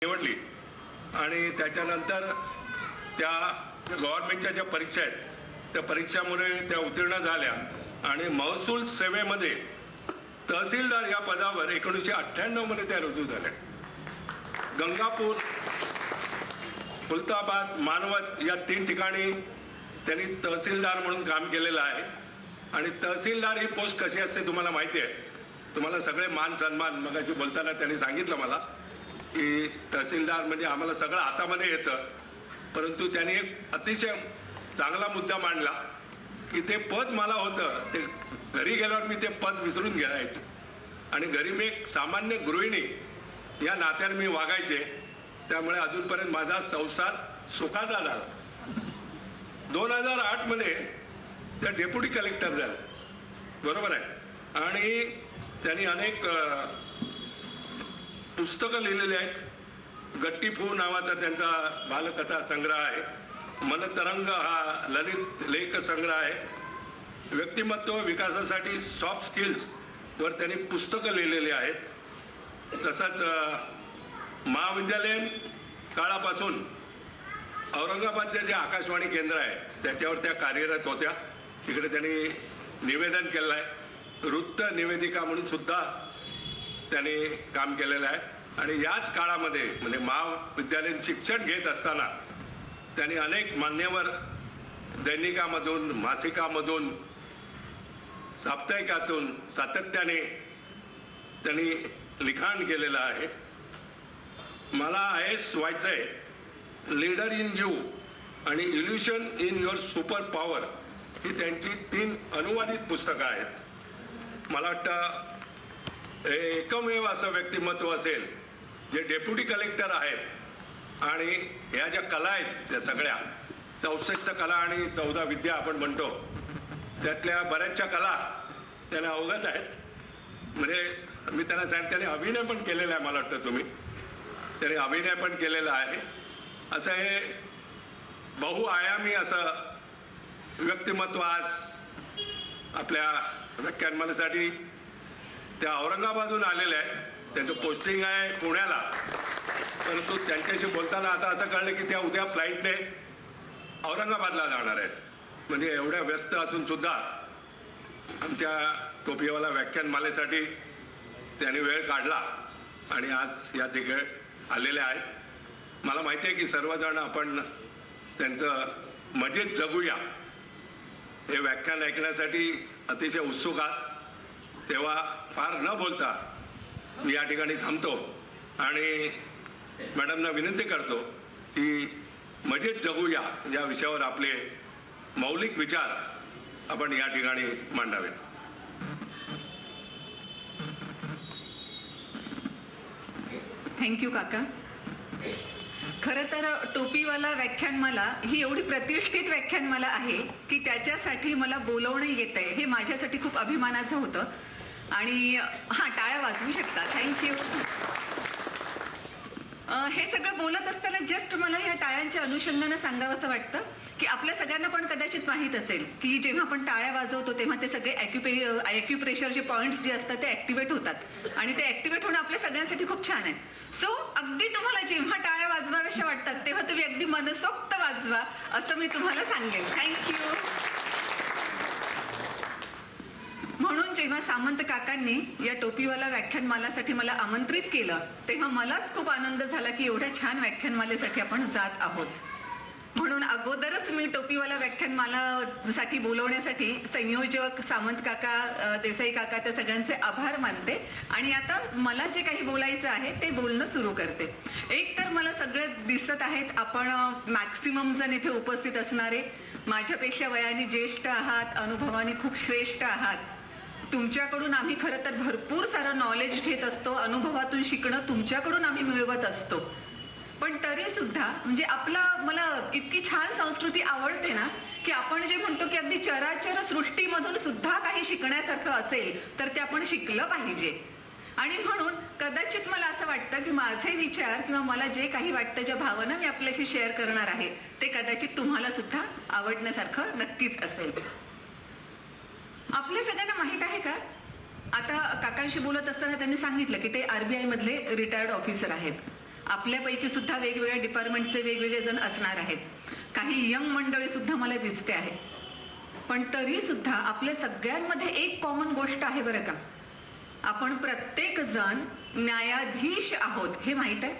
निवडली आणि त्याच्यानंतर त्या गव्हर्नमेंटच्या ज्या परीक्षा आहेत त्या परीक्षामुळे त्या उत्तीर्ण झाल्या आणि महसूल सेवेमध्ये तहसीलदार या पदावर 1998 मध्ये त्या रुजू झाल्या. गंगापूर, खुलताबाद, मानवत या 3 ठिकाणी त्यांनी तहसीलदार म्हणून काम केलेलं आहे. आणि तहसीलदार ही पोस्ट कशी असते तुम्हाला माहिती आहे. तुम्हाला सगळे मान सन्मान मगाशी बोलताना त्यांनी सांगितलं मला की तहसीलदार म्हणजे आम्हाला सगळं हातामध्ये येतं, परंतु त्यांनी एक अतिशय चांगला मुद्दा मांडला की ते पद मला होतं ते घरी गेल्यावर मी ते पद विसरून घ्यायचे आणि घरी मी एक सामान्य गृहिणी या नात्याने मी वागायचे. त्यामुळे अजूनपर्यंत माझा संसार सुखाचा झाला. 2008 मध्ये त्या डेप्युटी कलेक्टर झाल्या, बरोबर आहे. आणि त्यांनी अनेक पुस्तकं लिहिलेली आहेत. गट्टी फू नावाचा त्यांचा बालकथा संग्रह आहे. मनतरंग हा ललित लेख संग्रह आहे. व्यक्तिमत्व विकासासाठी सॉफ्ट स्किल्स वर त्यांनी पुस्तकं लिहिलेली आहेत. तसंच महाविद्यालयीन काळापासून औरंगाबादचे जे आकाशवाणी केंद्र आहे त्याच्यावर त्या कार्यरत होत्या. तिकडे त्यांनी निवेदन केलं आहे. वृत्त निवेदिका म्हणून सुद्धा त्यांनी काम केलेलं आहे. आणि याच काळामध्ये म्हणजे महाविद्यालयीन शिक्षण घेत असताना त्यांनी अनेक मान्यवर दैनिकामधून, मासिकामधून, साप्ताहिकातून सातत्याने त्यांनी लिखाण केलेलं आहे. मला IAS व्हायचं आहे, लीडर इन यू आणि इल्युशन इन युअर सुपर पॉवर ही त्यांची 3 अनुवादित पुस्तकं आहेत. मला वाटतं हे एकमेव असं व्यक्तिमत्व असेल जे डेप्युटी कलेक्टर आहेत आणि ह्या ज्या कला आहेत त्या सगळ्या 64 कला आणि 14 विद्या आपण म्हणतो त्यातल्या बऱ्याचशा कला त्यांना अवगत आहेत. म्हणजे मी त्यांना सांगितलं त्याने अभिनय पण केलेला आहे. मला वाटतं त्याने अभिनय पण केलेला आहे. असं हे बहुआयामी असं व्यक्तिमत्व आज आपल्या व्याख्यानमालेसाठी त्या औरंगाबादहून आलेले आहे. त्यांचं पोस्टिंग आहे पुण्याला, परंतु त्यांच्याशी बोलताना आता असं कळलं की त्या उद्या फ्लाईटने औरंगाबादला जाणार आहेत. म्हणजे एवढ्या व्यस्त असून सुद्धा आमच्या टोपीवाला व्याख्यानमालेसाठी त्यांनी वेळ काढला आणि आज या ठिकाणी आलेले आहेत. मला माहिती आहे की सर्वजण आपण त्यांचं मजेत जगूया हे व्याख्यान ऐकण्यासाठी अतिशय उत्सुक आहात. तेव्हा फार न बोलता मी या ठिकाणी थांबतो आणि मॅडमना विनंती करतो की मजेत जगूया या विषयावर आपले मौलिक विचार आपण या ठिकाणी मांडावेत. थँक्यू काका. खरं तर टोपीवाला व्याख्यानमाला ही एवढी प्रतिष्ठित व्याख्यानमाला आहे की त्याच्यासाठी मला बोलवणं येत आहे हे माझ्यासाठी खूप अभिमानाचं होतं. आणि हां, टाळ्या वाजवू शकता. थँक्यू. हे सगळं बोलत असताना जस्ट मला या टाळ्यांच्या अनुषंगानं सांगावंसं वाटतं की आपल्या सगळ्यांना पण कदाचित माहीत असेल की जेव्हा आपण टाळ्या वाजवतो तेव्हा ते सगळे ॲक्युप्रेशरचे पॉईंट्स जे असतात ते ॲक्टिवेट होतात आणि ते ॲक्टिवेट होणं आपल्या सगळ्यांसाठी खूप छान आहे. सो अगदी तुम्हाला जेव्हा टाळ्या वाजवाव्याशा वाटतात तेव्हा तुम्ही अगदी मनसोक्त वाजवा असं मी तुम्हाला सांगेन. थँक्यू. म्हणून जेव्हा सामंत काकांनी या टोपीवाला व्याख्यानमालासाठी मला आमंत्रित केलं तेव्हा मलाच खूप आनंद झाला की एवढ्या छान व्याख्यानमालेसाठी आपण जात आहोत. म्हणून अगोदरच मी टोपीवाला व्याख्यानमालासाठी बोलवण्यासाठी संयोजक सामंत काका, देसाई काका त्या सगळ्यांचे आभार मानते. आणि आता मला जे काही बोलायचं आहे ते बोलणं सुरू करते. एक तर मला सगळे दिसत आहेत आपण मॅक्सिमम जण इथे उपस्थित असणारे माझ्यापेक्षा वयाने ज्येष्ठ आहात, अनुभवाने खूप श्रेष्ठ आहात. तुमच्याकडून आम्ही खरं तर भरपूर सारं नॉलेज घेत असतो. अनुभवातून शिकणं तुमच्याकडून आम्ही मिळवत असतो. पण तरी सुद्धा म्हणजे मला इतकी छान संस्कृती आवडते ना की आपण जे म्हणतो की अगदी चराचर सृष्टीमधून सुद्धा काही शिकण्यासारखं असेल तर ते आपण शिकलं पाहिजे. आणि म्हणून कदाचित मला असं वाटतं की माझे विचार किंवा मला जे काही वाटतं, ज्या भावना मी आपल्याशी शेअर करणार आहे ते कदाचित तुम्हाला सुद्धा आवडण्यासारखं नक्कीच असेल. आपल्या सगळ्यांना माहीत आहे का, आता काकांशी बोलत असताना त्यांनी सांगितलं की ते RBI मधले रिटायर्ड ऑफिसर आहेत. आपल्यापैकी सुद्धा वेगवेगळ्या डिपार्टमेंटचे वेगवेगळे जण असणार आहेत. काही यंग मंडळी सुद्धा मला दिसते आहे. पण तरी सुद्धा आपल्या सगळ्यांमध्ये एक कॉमन गोष्ट आहे बरं का. आपण प्रत्येक जण न्यायाधीश आहोत हे माहित आहे.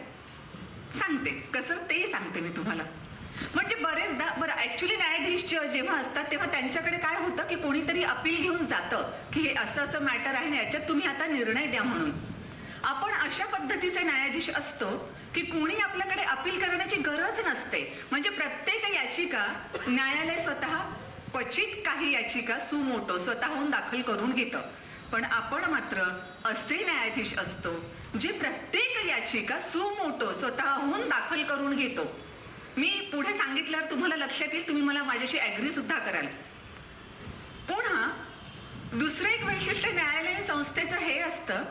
सांगते कसं ते सांगते मी तुम्हाला. म्हणजे बरेचदा बरं ऍक्च्युली न्यायाधीश जेव्हा असतात तेव्हा त्यांच्याकडे काय होतं की कोणीतरी अपील घेऊन जातं की हे असं असं मॅटर आहे ना याच्यात तुम्ही आता निर्णय द्या म्हणून. आपण अशा पद्धतीचे न्यायाधीश असतो की कोणी आपल्याकडे अपील करण्याची गरज नसते. म्हणजे प्रत्येक याचिका न्यायालय स्वतः क्वचित काही याचिका सुमोटो स्वतःहून दाखल करून घेतं. पण आपण मात्र असे न्यायाधीश असतो जे प्रत्येक याचिका सुमोटो स्वतःहून दाखल करून घेतो. मी पुढे सांगितल्यावर तुम्हाला लक्षात येईल, तुम्ही मला माझ्याशी ऍग्री सुद्धा कराल. पुन्हा दुसरं एक वैशिष्ट्य न्यायालयीन संस्थेचं हे असतं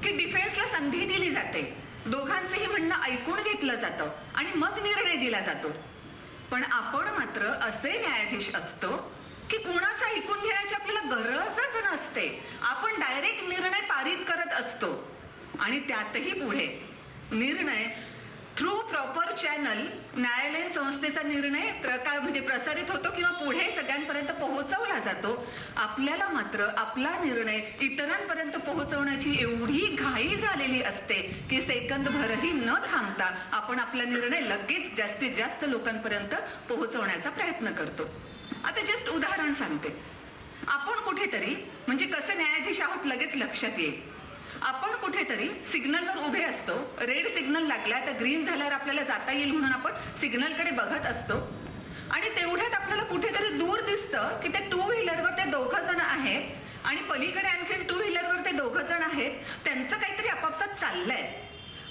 की डिफेन्सला संधी दिली जाते. दोघांचंही म्हणणं ऐकून घेतलं जातं आणि मग निर्णय दिला जातो. पण आपण मात्र असे न्यायाधीश असतो की कुणाचं ऐकून घेण्याची आपल्याला गरजच नसते. आपण डायरेक्ट निर्णय पारित करत असतो. आणि त्यातही पुढे निर्णय थ्रू प्रॉपर चॅनल न्यायालयीन संस्थेचा निर्णय म्हणजे प्रसारित होतो किंवा पुढे सगळ्यांपर्यंत पोहोचवला जातो. आपल्याला मात्र आपला निर्णय इतरांपर्यंत पोहोचवण्याची एवढी घाई झालेली असते की सेकंदभरही न थांबता आपण आपला निर्णय लगेच जास्तीत जास्त लोकांपर्यंत पोहोचवण्याचा प्रयत्न करतो. आता जस्ट उदाहरण सांगते. आपण कुठेतरी म्हणजे कसे न्यायाधीश आहोत लगेच लक्षात येईल. आपण कुठेतरी सिग्नलवर उभे असतो. रेड सिग्नल लागला तर ग्रीन झाल्यावर आपल्याला जाता येईल म्हणून आपण सिग्नलकडे बघत असतो. आणि तेवढ्यात आपल्याला कुठेतरी दूर दिसतं की ते टू व्हीलरवर ते दोघं जण आहेत आणि पलीकडे आणखी टू व्हीलरवर ते दोघं जण आहेत. त्यांचं काहीतरी आपापसात चाललंय.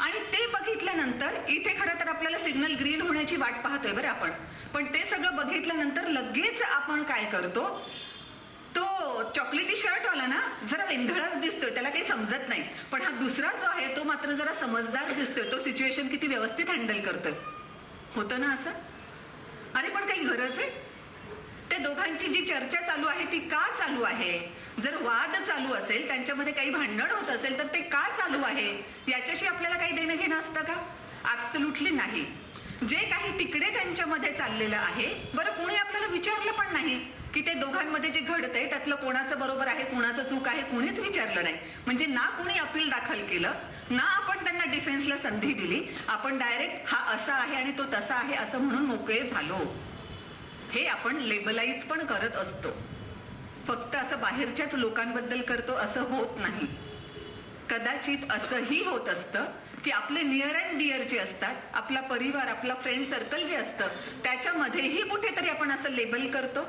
आणि ते बघितल्यानंतर इथे खरं तर आपल्याला सिग्नल ग्रीन होण्याची वाट पाहतोय बरं आपण. पण ते सगळं बघितल्यानंतर लगेच आपण काय करतो, तो चॉकलेटी शर्टवाला ना जरा वेंधळाच दिसतोय, त्याला काही समजत नाही. पण हा दुसरा जो आहे तो मात्र जरा समजदार दिसतोय. तो सिच्युएशन किती व्यवस्थित हँडल करतोय. होतं ना असं. अरे पण काही गरज आहे. त्या दोघांची जी चर्चा चालू आहे ती का चालू आहे. जर वाद चालू असेल, त्यांच्यामध्ये काही भांडण होत असेल तर ते का चालू आहे याच्याशी आपल्याला काही देणं घेणं असतं का. ऍब्सोल्युटली नाही. जे काही तिकडे त्यांच्यामध्ये चाललेलं आहे बरं कोणी आपल्याला विचारलं पण नाही की ते दोघांमध्ये जे घडतंय त्यातलं कोणाचं बरोबर आहे कोणाचं चूक आहे कोणीच विचारलं नाही. म्हणजे ना कोणी अपील दाखल केलं ना आपण त्यांना डिफेन्सला संधी दिली. आपण डायरेक्ट हा असा आहे आणि तो तसा आहे असं म्हणून मोकळे झालो. हे आपण लेबलाइज पण करत असतो. फक्त असं बाहेरच्याच लोकांबद्दल करतो असं होत नाही. कदाचित असंही होत असतं की आपले नियर अँड डिअर जे असतात, आपला परिवार आपला फ्रेंड सर्कल जे असतं त्याच्यामध्येही कुठेतरी आपण असं लेबल करतो.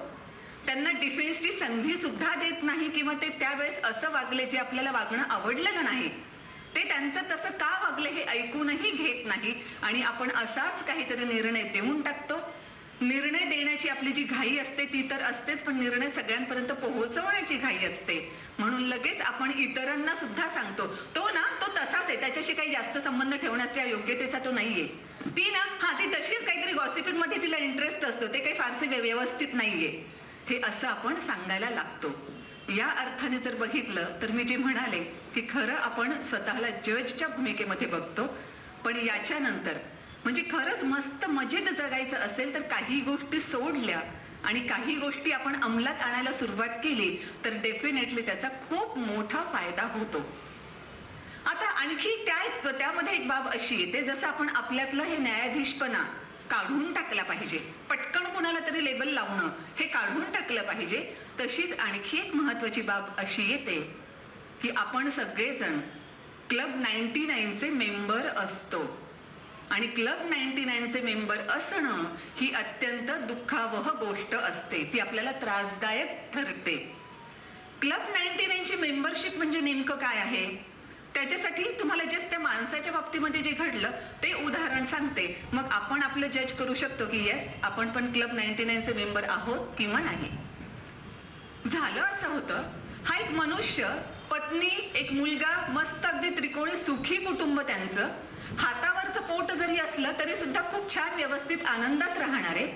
त्यांना डिफेन्सची संधी सुद्धा देत नाही किंवा ते त्यावेळेस असं वागले जे आपल्याला वागणं आवडलेलं नाही. ते त्यांचं तसं का वागले हे ऐकूनही घेत नाही आणि आपण असाच काहीतरी निर्णय देऊन टाकतो. निर्णय देण्याची आपली जी घाई असते ती तर असतेच, पण निर्णय सगळ्यांपर्यंत पोहोचवण्याची घाई असते. म्हणून लगेच आपण इतरांना सुद्धा सांगतो तो ना तो तसाच आहे, त्याच्याशी काही जास्त संबंध ठेवण्याच्या योग्यतेचा तो नाहीये. ती ना ती तशीच काहीतरी गॉसिपिंग मध्ये तिला इंटरेस्ट असतो, ते काही फारसे व्यवस्थित नाहीये. हे असं आपण सांगायला लागतो. या अर्थाने जर बघितलं तर मी जे म्हणाले की खरं आपण स्वतःला जजच्या भूमिकेमध्ये बघतो. पण याच्यानंतर म्हणजे खरंच मस्त मजेत जगायचं असेल तर काही गोष्टी सोडल्या आणि काही गोष्टी आपण अंमलात आणायला सुरुवात केली तर डेफिनेटली त्याचा खूप मोठा फायदा होतो. आता आणखी त्यामध्ये एक बाब अशी येते, जसं आपण आपल्यातलं हे न्यायाधीशपणा काढून टाकला पाहिजे, पटकन कोणाला तरी लेबल लावणं हे काढून टाकलं पाहिजे. तशीच आणखी एक महत्वाची बाब अशी येते की आपण सगळेजण क्लब 99चे मेंबर असतो आणि क्लब 99चे मेंबर असणं ही अत्यंत दुःखावह गोष्ट असते. ती आपल्याला त्रासदायक ठरते. क्लब 99ची मेंबरशिप म्हणजे नेमकं काय आहे त्याच्यासाठी तुम्हाला जस्ट त्या माणसाच्या बाबतीमध्ये जे घडलं ते उदाहरण सांगते. मग आपण आपलं जज करू शकतो की येस आपण पण क्लब 99चे मेंबर आहोत किंवा नाही. झालं असं होतं, हा एक मनुष्य, पत्नी, एक मुलगा, मस्त अगदी त्रिकोणी सुखी कुटुंब त्यांचं, हातावरचं पोट जरी असलं तरी सुद्धा खूप छान व्यवस्थित आनंदात राहणारे.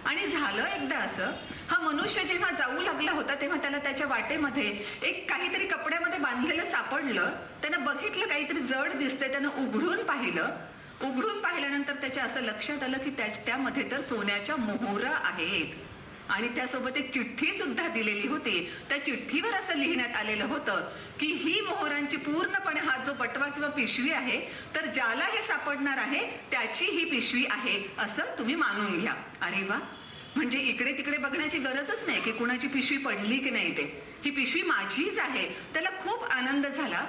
आणि झालं एकदा असं, हा मनुष्य जेव्हा जाऊ लागला होता तेव्हा त्याला त्याच्या वाटेमध्ये एक काहीतरी कपड्यामध्ये बांधलेलं सापडलं. त्यानं बघितलं काहीतरी जड दिसतंय, त्यानं उघडून पाहिलं. उघडून पाहिल्यानंतर त्याच्या असं लक्षात आलं की त्यामध्ये तर सोन्याच्या मोहरा आहेत आणि त्यासोबत एक चिठ्ठी सुद्धा दिलेली होती. त्या चिठ्ठीवर असं लिहिण्यात आलेलं होतं की ही मोहरांची पूर्णपणे हा जो बटवा किंवा पिशवी आहे तर ज्याला हे सापडणार आहे त्याची ही पिशवी आहे असं तुम्ही मानून घ्या. अरे वा, म्हणजे इकडे तिकडे बघण्याची गरजच नाही की कुणाची पिशवी पडली की नाही ते. ही पिशवी माझीच आहे. त्याला खूप आनंद झाला.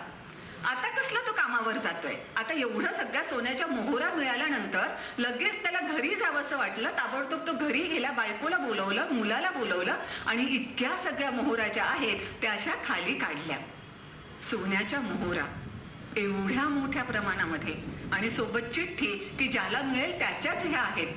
आता कसला तो कामावर जातोय. आता एवढं सगळ्या सोन्याच्या मोहरा मिळाल्यानंतर लगेच त्याला घरी जावंसं वाटलं. ताबडतोब तो घरी गेला, बायकोला बोलवलं, मुलाला बोलवलं आणि इतक्या सगळ्या मोहरा ज्या आहेत त्या अशा खाली काढल्या. सोन्याच्या मोहरा एवढ्या मोठ्या प्रमाणामध्ये आणि सोबत चिठ्ठी की ज्याला मिळेल त्याच्याच ह्या आहेत.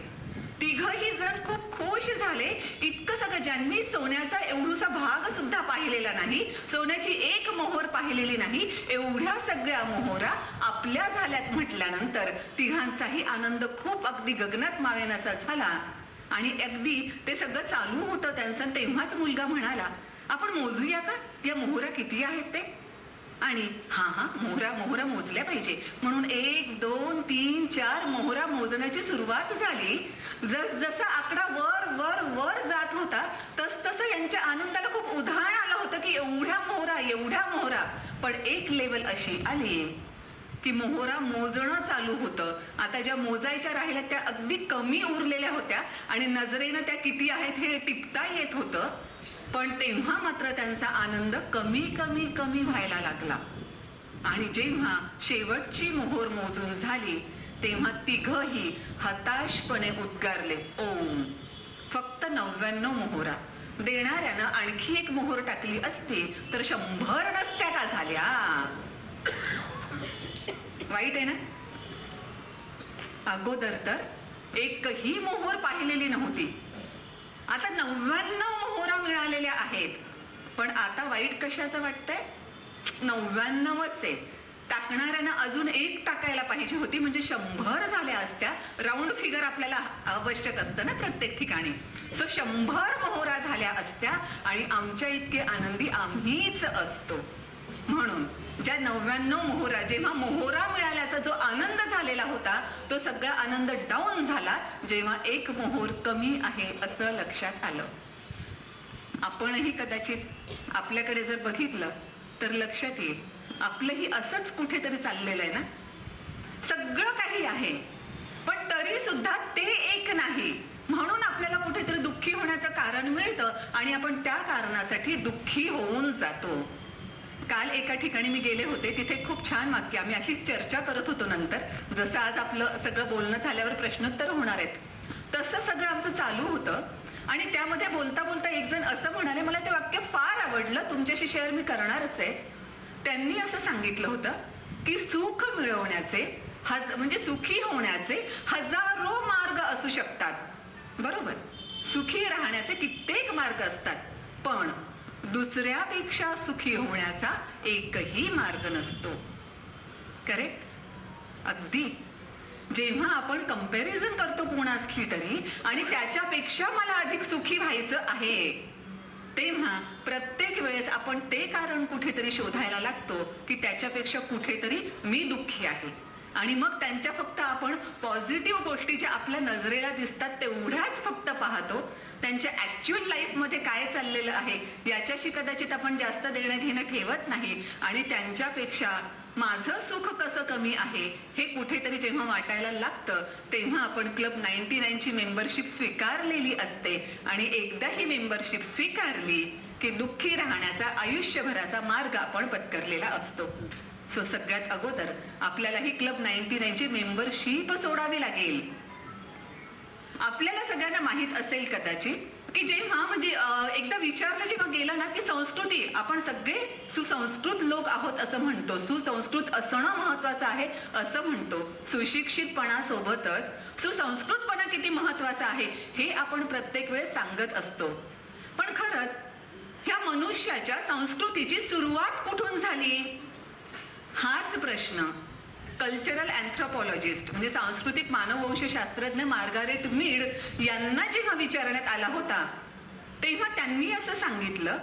तिघही जण खूप खुश झाले. इतकं सगळं, ज्यांनी सोन्याचा एवढूसा भाग सुद्धा पाहिलेला नाही, सोन्याची एक मोहर पाहिलेली नाही, एवढ्या सगळ्या मोहरा आपल्या झाल्यात म्हटल्यानंतर तिघांचाही आनंद खूप अगदी गगनात मावेनासा झाला. आणि अगदी ते सगळं चालू होतं त्यांचं. तेव्हाच मुलगा म्हणाला, आपण मोजूया का या मोहरा किती आहेत ते. आणि हा मोहरा मोजल्या पाहिजे म्हणून 1 2 3 4 मोहरा मोजण्याची सुरुवात झाली. जसा आकडा वर वर वर जात होता तसं यांच्या आनंदाला खूप उधाण आलं होतं की एवढ्या मोहरा. पण एक लेवल अशी आली की मोहरा मोजणं चालू होतं. आता ज्या मोजायच्या राहिल्या त्या अगदी कमी उरलेल्या होत्या आणि नजरेनं त्या किती आहेत हे टिपता येत होतं. पण तेव्हा मात्र त्यांचा आनंद कमी कमी कमी व्हायला लागला. आणि जेव्हा शेवटची मोहोर मोजून झाली तेव्हा तिघही हताशपणे उद्गारले, ओम. फक्त 99 मोहोरा. देणाऱ्यानं आणखी एक मोहोर टाकली असती तर 100 नसत्या का झाल्या. वाईट आहे ना. अगोदर तर एकही मोहोर पाहिलेली नव्हती. आता 99 मोहरा मिळालेल्या आहेत. पण आता वाईट कशाचं वाटतंय. 99च आहे. टाकणाऱ्यानं अजून एक टाकायला पाहिजे होती म्हणजे 100 झाल्या असत्या. राऊंड फिगर आपल्याला आवश्यक असतं ना प्रत्येक ठिकाणी. सो 100 मोहरा झाल्या असत्या आणि आमच्या इतके आनंदी आम्हीच असतो. म्हणून ज्या 99 मोहरा, जेव्हा मोहरा मिळाल्याचा जो आनंद झालेला होता तो सगळा आनंद डाऊन झाला जेव्हा एक मोहोर कमी आहे असं लक्षात आलं. आपणही कदाचित आपल्याकडे जर बघितलं तर लक्षात येईल आपलंही असंच कुठेतरी चाललेलं आहे ना. सगळं काही आहे पण तरी सुद्धा ते एक नाही म्हणून आपल्याला कुठेतरी दुःखी होण्याचं कारण मिळतं आणि आपण त्या कारणासाठी दुःखी होऊन जातो. काल एका ठिकाणी मी गेले होते, तिथे खूप छान वाक्य, आम्ही अशीच चर्चा करत होतो. नंतर जसं आज आपलं सगळं बोलणं झाल्यावर प्रश्नोत्तर होणार आहेत तसं सगळं आमचं चालू होतं. आणि त्यामध्ये बोलता बोलता एक जण असं म्हणाले, मला ते वाक्य फार आवडलं, तुमच्याशी शेअर मी करणारच आहे. त्यांनी असं सांगितलं होतं की सुख मिळवण्याचे म्हणजे सुखी होण्याचे हजारो मार्ग असू शकतात. बरोबर, सुखी राहण्याचे कित्येक मार्ग असतात पण दुसऱ्यापेक्षा सुखी होण्याचा एकही मार्ग नसतो. करेक्ट. अगदी जेव्हा आपण कंपॅरिझन करतो कोणाशी तरी आणि त्याच्यापेक्षा मला अधिक सुखी व्हायचं आहे तेव्हा प्रत्येक वेळेस आपण ते कारण कुठेतरी शोधायला लागतो की त्याच्यापेक्षा कुठेतरी मी दुःखी आहे. आणि मग त्यांच्या फक्त आपण पॉझिटिव्ह गोष्टी ज्या आपल्या नजरेला दिसतात तेवढ्याच फक्त पाहतो. त्यांच्या ऍक्च्युअल लाईफ मध्ये काय चाललेलं आहे याच्याशी कदाचित आपण जास्त देणं घेणं ठेवत नाही. आणि त्यांच्यापेक्षा माझं सुख कसं कमी आहे हे कुठेतरी जेव्हा वाटायला लागतं तेव्हा आपण क्लब 99 ची मेंबरशिप स्वीकारलेली असते. आणि एकदा ही मेंबरशिप स्वीकारली की दुःखी राहण्याचा आयुष्यभराचा मार्ग आपण पत्करलेला असतो. सो सगळ्यात अगोदर आपल्याला ही क्लब 99 ची मेंबरशिप सोडावी लागेल. आपल्याला सगळ्यांना माहित असेल कदाचित की जेव्हा म्हणजे एकदा विचारलं जेव्हा गेलं ना की संस्कृती, आपण सगळे सुसंस्कृत लोक आहोत असं म्हणतो, सुसंस्कृत असणं महत्वाचं आहे असं म्हणतो, सुशिक्षितपणासोबतच सुसंस्कृतपणा किती महत्वाचा आहे हे आपण प्रत्येक वेळेस सांगत असतो. पण खरंच ह्या मनुष्याच्या संस्कृतीची सुरुवात कुठून झाली हाच प्रश्न कल्चरल अँथ्रोपॉलॉजिस्ट म्हणजे सांस्कृतिक मानववंशशास्त्रज्ञ मार्गारेट मीड यांना जेव्हा विचारण्यात आला होता तेव्हा त्यांनी असं सांगितलं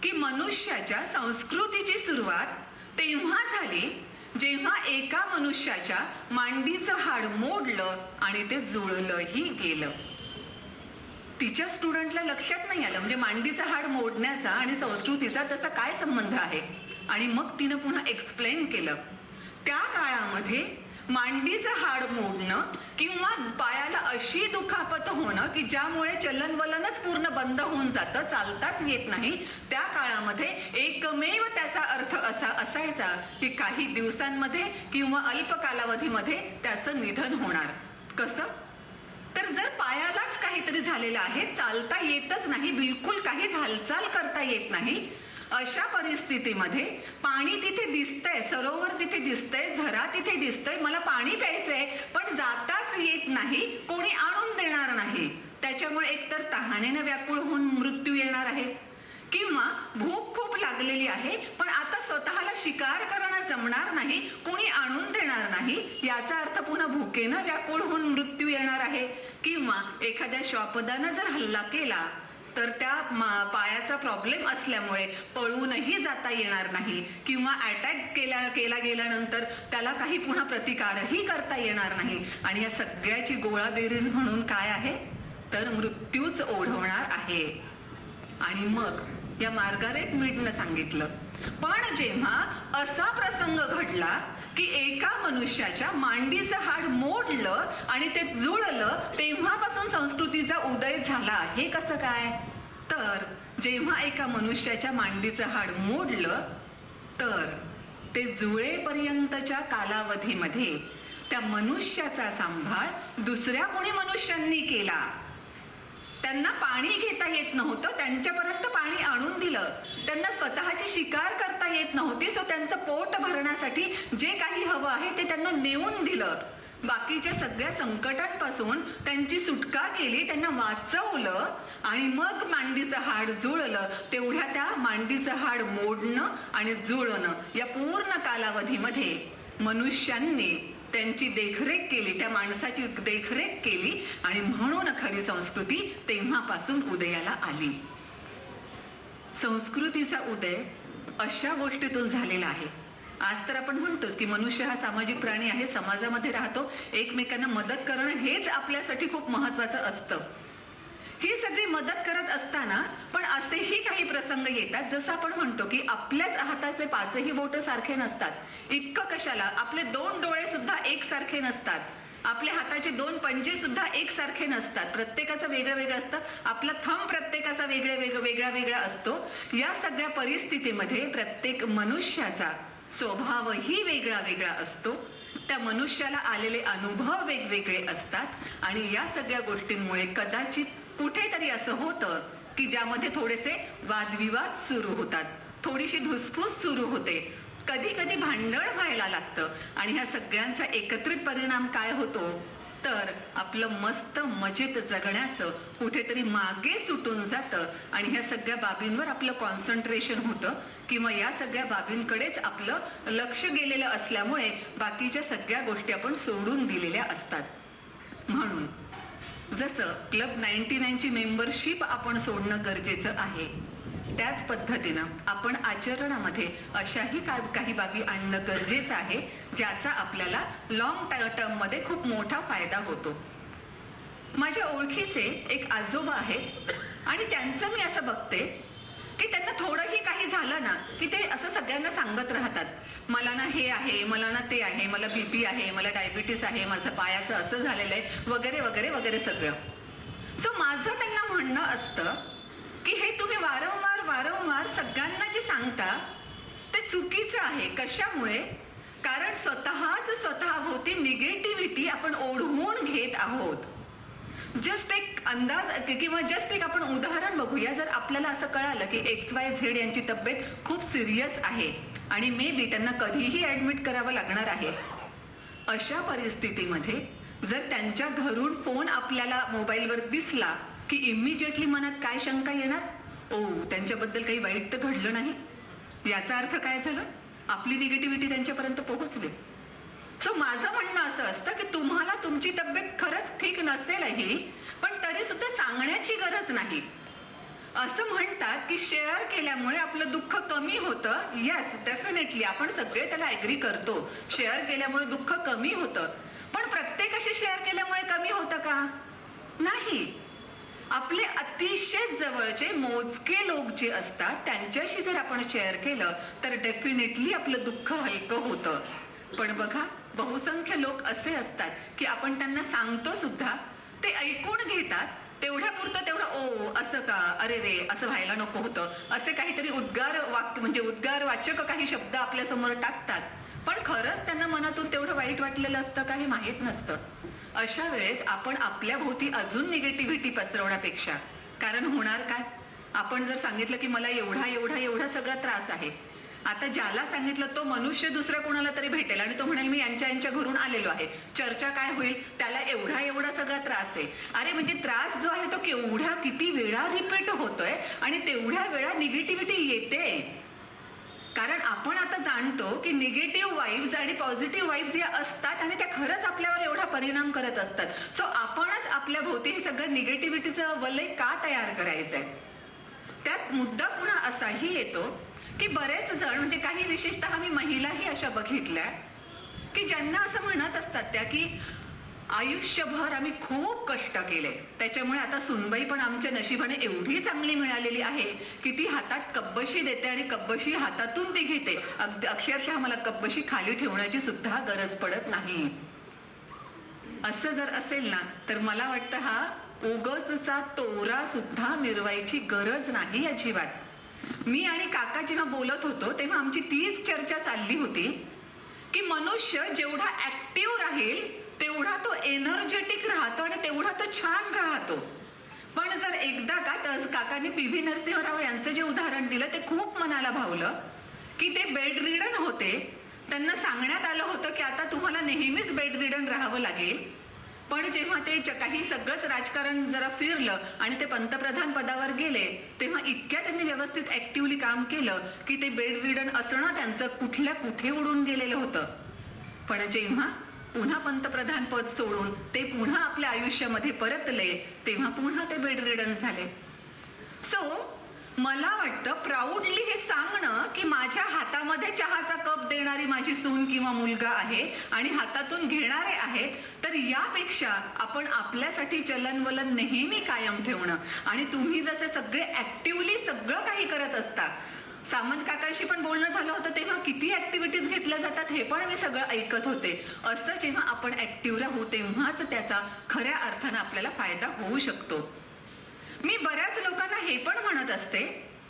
की मनुष्याच्या संस्कृतीची सुरुवात तेव्हा झाली जेव्हा एका मनुष्याच्या मांडीचं हाड मोडलं आणि ते जुळलंही गेलं. तिच्या स्टुडंटला लक्षात नाही आलं म्हणजे मांडीचं हाड मोडण्याचा आणि संस्कृतीचा तसा काय संबंध आहे. आणि मग तिनं पुन्हा एक्सप्लेन केलं. त्या काळामध्ये मांडीचं हाड मोडणं किंवा पायाला अशी दुखापत होणं की ज्यामुळे चलनवलनच पूर्ण बंद होऊन जातं, चालताच येत नाही, त्या काळामध्ये एकमेव त्याचा अर्थ असा असायचा की काही दिवसांमध्ये किंवा अल्प कालावधीमध्ये त्याचं निधन होणार. कसं? तर जर पायालाच काहीतरी झालेलं आहे, चालता येतच नाही, बिलकुल काहीच हालचाल करता येत नाही, अशा परिस्थितीमध्ये पाणी तिथे दिसतंय, सरोवर तिथे दिसतंय, झरा तिथे दिसतोय, मला पाणी प्यायचंय पण जाताच येत नाही, कोणी आणून देणार नाही, त्याच्यामुळे एकतर तहानेनं व्याकुळ होऊन मृत्यू येणार आहे किंवा भूक खूप लागलेली आहे पण आता स्वतःला शिकार करणं जमणार नाही, कोणी आणून देणार नाही, याचा अर्थ पुन्हा भुकेनं व्याकुळ होऊन मृत्यू येणार आहे. किंवा एखाद्या श्वापदानं जर हल्ला केला तर त्या पायाचा प्रॉब्लेम असल्यामुळे पळूनही जाता येणार नाही किंवा अटॅक केला गेल्यानंतर त्याला काही पुन्हा प्रतिकारही करता येणार नाही. आणि या सगळ्याची गोळाबेरीज म्हणून काय आहे तर मृत्यूच ओढवणार आहे. आणि मग या मार्गारेट मीडनं सांगितलं, पण जेव्हा असा प्रसंग घडला की एका मनुष्याच्या मांडीचं हाड मोडलं आणि ते जुळलं, तेव्हापासून संस्कृतीचा उदय झाला. हे कसं काय? तर जेव्हा एका मनुष्याच्या मांडीचं हाड मोडलं तर ते जुळेपर्यंतच्या कालावधीमध्ये त्या मनुष्याचा सांभाळ दुसऱ्या कोणी मनुष्यांनी केला. त्यांना पाणी घेता येत नव्हतं, त्यांच्यापर्यंत पाणी आणून दिलं, त्यांना स्वतःची शिकार करता येत नव्हती, सो त्यांचं पोट भरण्यासाठी जे काही हवं आहे ते त्यांना नेऊन दिलं, बाकीच्या सगळ्या संकटांपासून त्यांची सुटका केली, त्यांना वाचवलं आणि मग मांडीचं हाड जुळलं. तेवढ्या त्या मांडीचं हाड मोडणं आणि जुळणं या पूर्ण कालावधीमध्ये मनुष्यांनी त्यांची देखरेख केली, त्या माणसाची देखरेख केली आणि म्हणून खरी संस्कृती तेव्हापासून उदयाला आली. संस्कृतीचा उदय अशा गोष्टीतून झालेला आहे. आज तर आपण म्हणतोच की मनुष्य हा सामाजिक प्राणी आहे, समाजामध्ये राहतो, एकमेकांना मदत करणं हेच आपल्यासाठी खूप महत्वाचं असतं. ही सगळी मदत करत असताना पण असेही काही प्रसंग येतात, जसं आपण म्हणतो की आपल्याच हाताचे पाचही बोट सारखे नसतात. इतकं कशाला, आपले 2 डोळे सुद्धा एकसारखे नसतात, आपल्या हाताचे 2 पंजे सुद्धा एकसारखे नसतात, प्रत्येकाचं वेगळं वेगळं असतं, आपला थंब प्रत्येकाचा वेगळा असतो. या सगळ्या परिस्थितीमध्ये प्रत्येक मनुष्याचा स्वभावही वेगळा असतो, त्या मनुष्याला आलेले अनुभव वेगवेगळे असतात आणि या सगळ्या गोष्टींमुळे कदाचित कुठेतरी असं होतं की ज्यामध्ये थोडेसे वादविवाद सुरू होतात, थोडीशी धुसफूस सुरू होते, कधी कधी भांडण व्हायला लागतं आणि ह्या सगळ्यांचा एकत्रित परिणाम काय होतो तर आपलं मस्त मजेत जगण्याचं कुठेतरी मागे सुटून जातं आणि ह्या सगळ्या बाबींवर आपलं कॉन्सन्ट्रेशन होतं किंवा या सगळ्या बाबींकडेच आपलं लक्ष गेलेलं असल्यामुळे बाकीच्या सगळ्या गोष्टी आपण सोडून दिलेल्या असतात. म्हणून जसं क्लब 99 ची मेंबरशिप आपण सोडणं गरजेचं आहे, त्याच पद्धतीनं आपण आचरणामध्ये अशाही काही बाबी आणणं गरजेचं आहे ज्याचा आपल्याला लॉंग टर्म मध्ये खूप मोठा फायदा होतो. माझ्या ओळखीचे एक आजोबा आहेत आणि त्यांचं मी असं बघते की त्यांना थोडंही काही झालं ना की ते असं सगळ्यांना सांगत राहतात, मला ना हे आहे, मला ना ते आहे, मला बीपी आहे, मला डायबिटीस आहे, माझं पायाचं असं झालेलं आहे वगैरे वगैरे वगैरे सगळं. सो माझं त्यांना म्हणणं असतं की हे तुम्ही वारंवार सगळ्यांना जे सांगता ते चुकीचं आहे. कशामुळे? कारण स्वतःभोवती निगेटिव्हिटी आपण ओढवून घेत आहोत. जस्ट एक अंदाज किंवा जस्ट एक आपण उदाहरण बघूया. जर आपल्याला असं कळालं की XYZ यांची तब्येत खूप सिरियस आहे आणि मे बी त्यांना कधीही ऍडमिट करावं लागणार आहे, अशा परिस्थितीमध्ये जर त्यांच्या घरून फोन आपल्याला मोबाईलवर दिसला की इमिजिएटली मनात काय शंका येणार, ओ त्यांच्याबद्दल काही वाईट तर घडलं नाही, याचा अर्थ काय झालं, आपली निगेटिव्हिटी त्यांच्यापर्यंत पोहोचली. सो माझं म्हणणं असं असतं की तुम्हाला तुमची तब्येत खरंच ठीक नसेलही पण तरी सुद्धा सांगण्याची गरज नाही. असं म्हणतात की शेअर केल्यामुळे आपलं दुःख कमी होतं. येस, डेफिनेटली आपण सगळे त्याला ऍग्री करतो, शेअर केल्यामुळे दुःख कमी होतं. पण प्रत्येकाशी शेअर केल्यामुळे कमी होतं का? नाही. आपले अतिशय जवळचे मोजके लोक जे असतात त्यांच्याशी जर आपण शेअर केलं तर डेफिनेटली आपलं दुःख हलकं होतं. पण बघा, बहुसंख्य लोक असे असतात की आपण त्यांना सांगतो सुद्धा, ते ऐकून घेतात, तेवढ्या पुरतं तेवढं ओ असं का, अरे रे असं व्हायला नको होतं, असे काहीतरी उद्गार वाक्य म्हणजे उद्गार वाचक काही शब्द आपल्या समोर टाकतात. पण खरंच त्यांना मनातून तेवढं वाईट वाटलेलं असतं काही माहीत नसतं. अशा वेळेस आपण आपल्या भोवती अजून निगेटिव्हिटी पसरवण्यापेक्षा, कारण होणार काय, आपण जर सांगितलं की मला एवढा एवढा एवढा सगळा त्रास आहे, आता ज्याला सांगितलं तो मनुष्य दुसरा कोणाला तरी भेटेल आणि तो म्हणेल मी यांच्या घरून आलेलो आहे, चर्चा काय होईल, त्याला एवढा एवढा सगळा त्रास आहे. अरे म्हणजे त्रास जो आहे तो केवढ्या किती वेळा रिपीट होतोय आणि तेवढ्या वेळा निगेटिव्हिटी येते. कारण आपण आता जाणतो की निगेटिव्ह वाईब्स आणि पॉझिटिव्ह वाईब्स या असतात आणि त्या खरंच आपल्यावर एवढा परिणाम करत असतात. सो आपणच आपल्या भोवती हे सगळं निगेटिव्हिटीचं वलय का तयार करायचंय? त्यात मुद्दा पुन्हा असाही येतो की बरेच जण, म्हणजे काही विशेषतः मी महिलाही अशा बघितल्या की ज्यांना असं म्हणत असतात त्या की आयुष्यभर आम्ही खूप कष्ट केले, त्याच्यामुळे आता सुनबाई पण आमच्या नशिबाने एवढी चांगली मिळालेली आहे की ती हातात कब्बशी देते आणि कब्बशी हातातून ती घेते, अक्षरशः मला कब्बशी खाली ठेवण्याची सुद्धा गरज पडत नाही. असं जर असेल ना तर मला वाटतं हा उगचचा तोरा सुद्धा मिरवायची गरज नाही अजिबात. मी आणि काका जेव्हा बोलत होतो तेव्हा आमची तीच चर्चा चालली होती की मनुष्य जेवढा ऍक्टिव्ह राहील तेवढा तो एनर्जेटिक राहतो आणि तेवढा तो छान राहतो. पण जर एकदा काकांनी पी.व्ही. नरसिंहराव यांचं जे उदाहरण दिलं ते खूप मनाला भावलं की ते बेड रिडन होते, त्यांना सांगण्यात आलं होतं की आता तुम्हाला नेहमीच बेड रिडन राहावं लागेल. पण जेव्हा ते काही सगळंच राजकारण जरा फिरलं आणि ते पंतप्रधान पदावर गेले तेव्हा इतक्या त्यांनी व्यवस्थित ऍक्टिव्हली काम केलं की ते बेड रिडन असणं त्यांचं कुठल्या कुठे उडून गेलेलं होतं. पण जेव्हा पुन्हा पंतप्रधान पद सोडून ते पुन्हा आपल्या आयुष्यामध्ये परतले तेव्हा पुन्हा ते बेड रिडन झाले. सो मला वाटतं प्राऊडली हे सांगणं की माझ्या हातामध्ये चहाचा कप देणारी माझी सून किंवा मुलगा आहे आणि हातातून घेणारे आहेत, तर यापेक्षा आपण आपल्यासाठी चलनवलन नेहमी कायम ठेवणं. आणि तुम्ही जसे सगळे ऍक्टिव्हली सगळं काही करत असता, सामंत काकांशी पण बोलणं झालं होतं तेव्हा किती ऍक्टिव्हिटीज घेतल्या जातात हे पण मी सगळं ऐकत होते. असं जेव्हा आपण ऍक्टिव्ह राहू तेव्हाच त्याचा खऱ्या अर्थानं आपल्याला फायदा होऊ शकतो. मी बऱ्याच लोकांना हे पण म्हणत असते,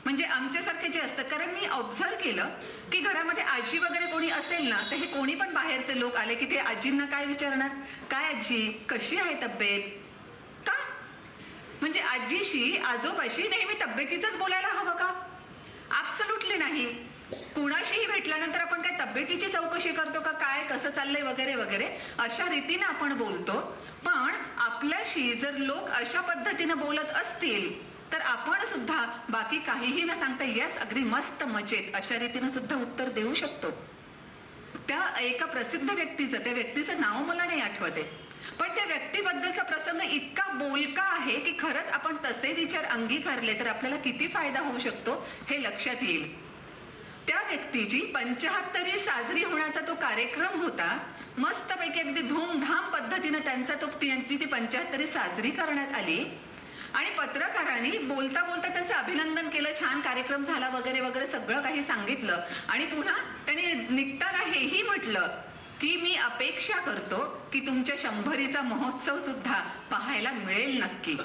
म्हणजे आमच्यासारखे जे असतात, कारण मी ऑब्झर्व केलं की घरामध्ये आजी वगैरे कोणी असेल ना तर हे कोणी पण बाहेरचे लोक आले की ते आजींना काय विचारणार, काय आजी कशी आहे तब्येत, का म्हणजे आजीशी आजोबाशी नेहमी तब्येतीचंच बोलायला हवं का? ऍब्सोल्युटली नाही. कुणाशीही भेटल्यानंतर आपण काय तब्येतीची चौकशी करतो का, काय कसं चाललंय वगैरे वगैरे अशा रीतीने आपण बोलतो. पण आपल्याशी जर लोक अशा पद्धतीने बोलत असतील तर आपण सुद्धा बाकी काहीही न सांगता यस अगदी मस्त मजेत अशा रीतीने सुद्धा उत्तर देऊ शकतो. त्या एका प्रसिद्ध व्यक्तीचं, त्या व्यक्तीचं नाव मला नाही आठवते, पण त्या व्यक्तीबद्दलचा प्रसंग इतका बोलका आहे की खरंच आपण तसे विचार अंगीकारले तर आपल्याला किती फायदा होऊ शकतो हे लक्षात येईल. त्या व्यक्तीची 75वी साजरी होण्याचा तो कार्यक्रम होता. मस्तपैकी अगदी धूमधाम पद्धतीने त्यांची ती 75वी साजरी करण्यात आली आणि पत्रकारांनी बोलता बोलता त्यांचं अभिनंदन केलं, छान कार्यक्रम झाला वगैरे वगैरे सगळं काही सांगितलं. आणि पुन्हा त्यांनी निघताना हेही म्हटलं की मी अपेक्षा करतो की तुमच्या 100वीचा महोत्सव सुद्धा पाहायला मिळेल नक्की.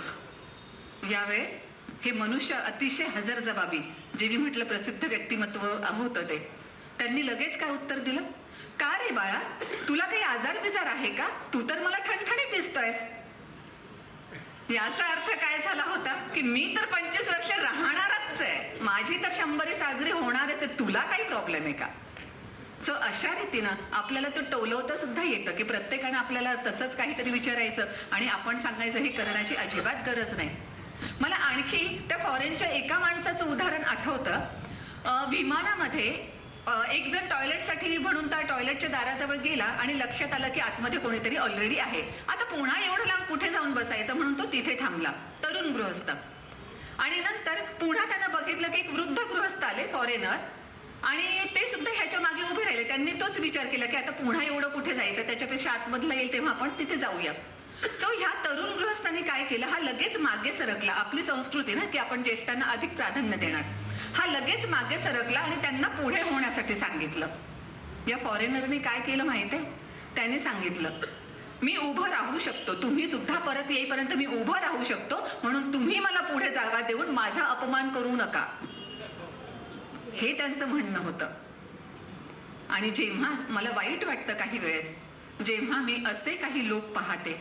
यावेळेस हे मनुष्य अतिशय हजरजबाबी, जे मी म्हटलं प्रसिद्ध व्यक्तिमत्व होतं ते, त्यांनी लगेच काय उत्तर दिलं, का रे बाळा तुला काही आजार बिजार आहे का, तू तर मला ठणठणीत दिसतोयस. याचा अर्थ काय झाला होता की मी तर 25 वर्ष राहणारच आहे, माझी तर 100वी साजरी होणारच आहे, तुला काही प्रॉब्लेम आहे का? सो अशा रीतीनं आपल्याला तो टोलवता सुद्धा येतं की प्रत्येकानं आपल्याला तसंच काहीतरी विचारायचं आणि आपण सांगायचं हे करण्याची अजिबात गरज नाही. मला आणखी त्या फॉरेनच्या एका माणसाचं उदाहरण आठवतं. विमानामध्ये एक जण टॉयलेटसाठी म्हणून त्या टॉयलेटच्या दाराजवळ गेला आणि लक्षात आलं की आतमध्ये कोणीतरी ऑलरेडी आहे. आता पुन्हा एवढं लांब कुठे जाऊन बसायचं म्हणून तो तिथे थांबला, तरुण गृहस्थ. आणि नंतर पुन्हा त्यांना बघितलं की एक वृद्ध गृहस्थ आले फॉरेनर, आणि ते सुद्धा ह्याच्या मागे उभे राहिले. त्यांनी तोच विचार केला की आता पुन्हा एवढं कुठे जायचं, त्याच्यापेक्षा आतमधलं येईल तेव्हा आपण तिथे जाऊया. सो ह्या तरुण गृहस्थांनी काय केलं, हा लगेच मागे सरकला. आपली संस्कृती ना की आपण ज्येष्ठांना अधिक प्राधान्य देणार. हा लगेच मागे सरकला आणि त्यांना पुढे होण्यासाठी सांगितलं. या फॉरेनरने काय केलं माहितीये, त्याने सांगितलं मी उभं राहू शकतो, तुम्ही सुद्धा परत येईपर्यंत मी उभं राहू शकतो, म्हणून तुम्ही मला पुढे जागा देऊन माझा अपमान करू नका, हे त्यांचं म्हणणं होतं. आणि जेव्हा मला वाईट वाटतं काही वेळेस, जेव्हा मी असे काही लोक पाहते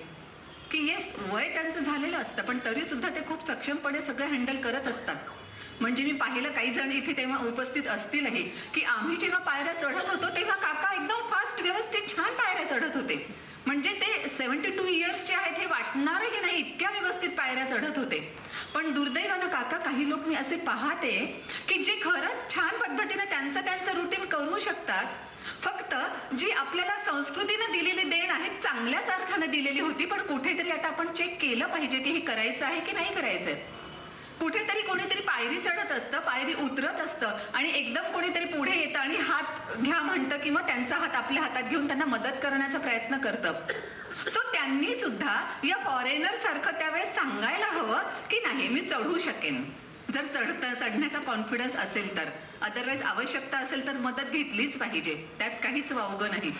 की येस वय त्यांचं झालेलं असतं पण तरी सुद्धा ते खूप सक्षमपणे सगळं हँडल करत असतात. म्हणजे मी पाहिलं काही जण इथे तेव्हा उपस्थित असतीलही की आम्ही जेव्हा पायऱ्या चढत होतो तेव्हा काका एकदम फास्ट व्यवस्थित छान पायऱ्या चढत होते. म्हणजे ते 72 इयर्सचे आहेत हे वाटणारही नाही, इतक्या व्यवस्थित पायऱ्या चढत होते. पण दुर्दैवानं काका काही लोक मी असे पाहते की जे खरंच छान पद्धतीने त्यांचं रुटीन करू शकतात, फक्त जी आपल्याला संस्कृतीने दिलेली देण आहे चांगल्याच अर्थाने दिलेली होती, पण कुठेतरी आता आपण चेक केलं पाहिजे की हे करायचं आहे की नाही करायचंय. कुठेतरी कोणीतरी पायरी चढत असतं, पायरी उतरत असतं आणि एकदम कोणीतरी पुढे येतं आणि हात घ्या म्हणतं किंवा त्यांचा हात आपल्या हातात घेऊन त्यांना मदत करण्याचा प्रयत्न करतं. सो त्यांनी सुद्धा या फॉरेनर सारखं त्यावेळेस सांगायला हवं की नाही मी चढू शकेन, जर चढण्याचा कॉन्फिडन्स असेल तर. अदरवाईज आवश्यकता असेल तर मदत घेतलीच पाहिजे, त्यात काहीच वावगं नाही.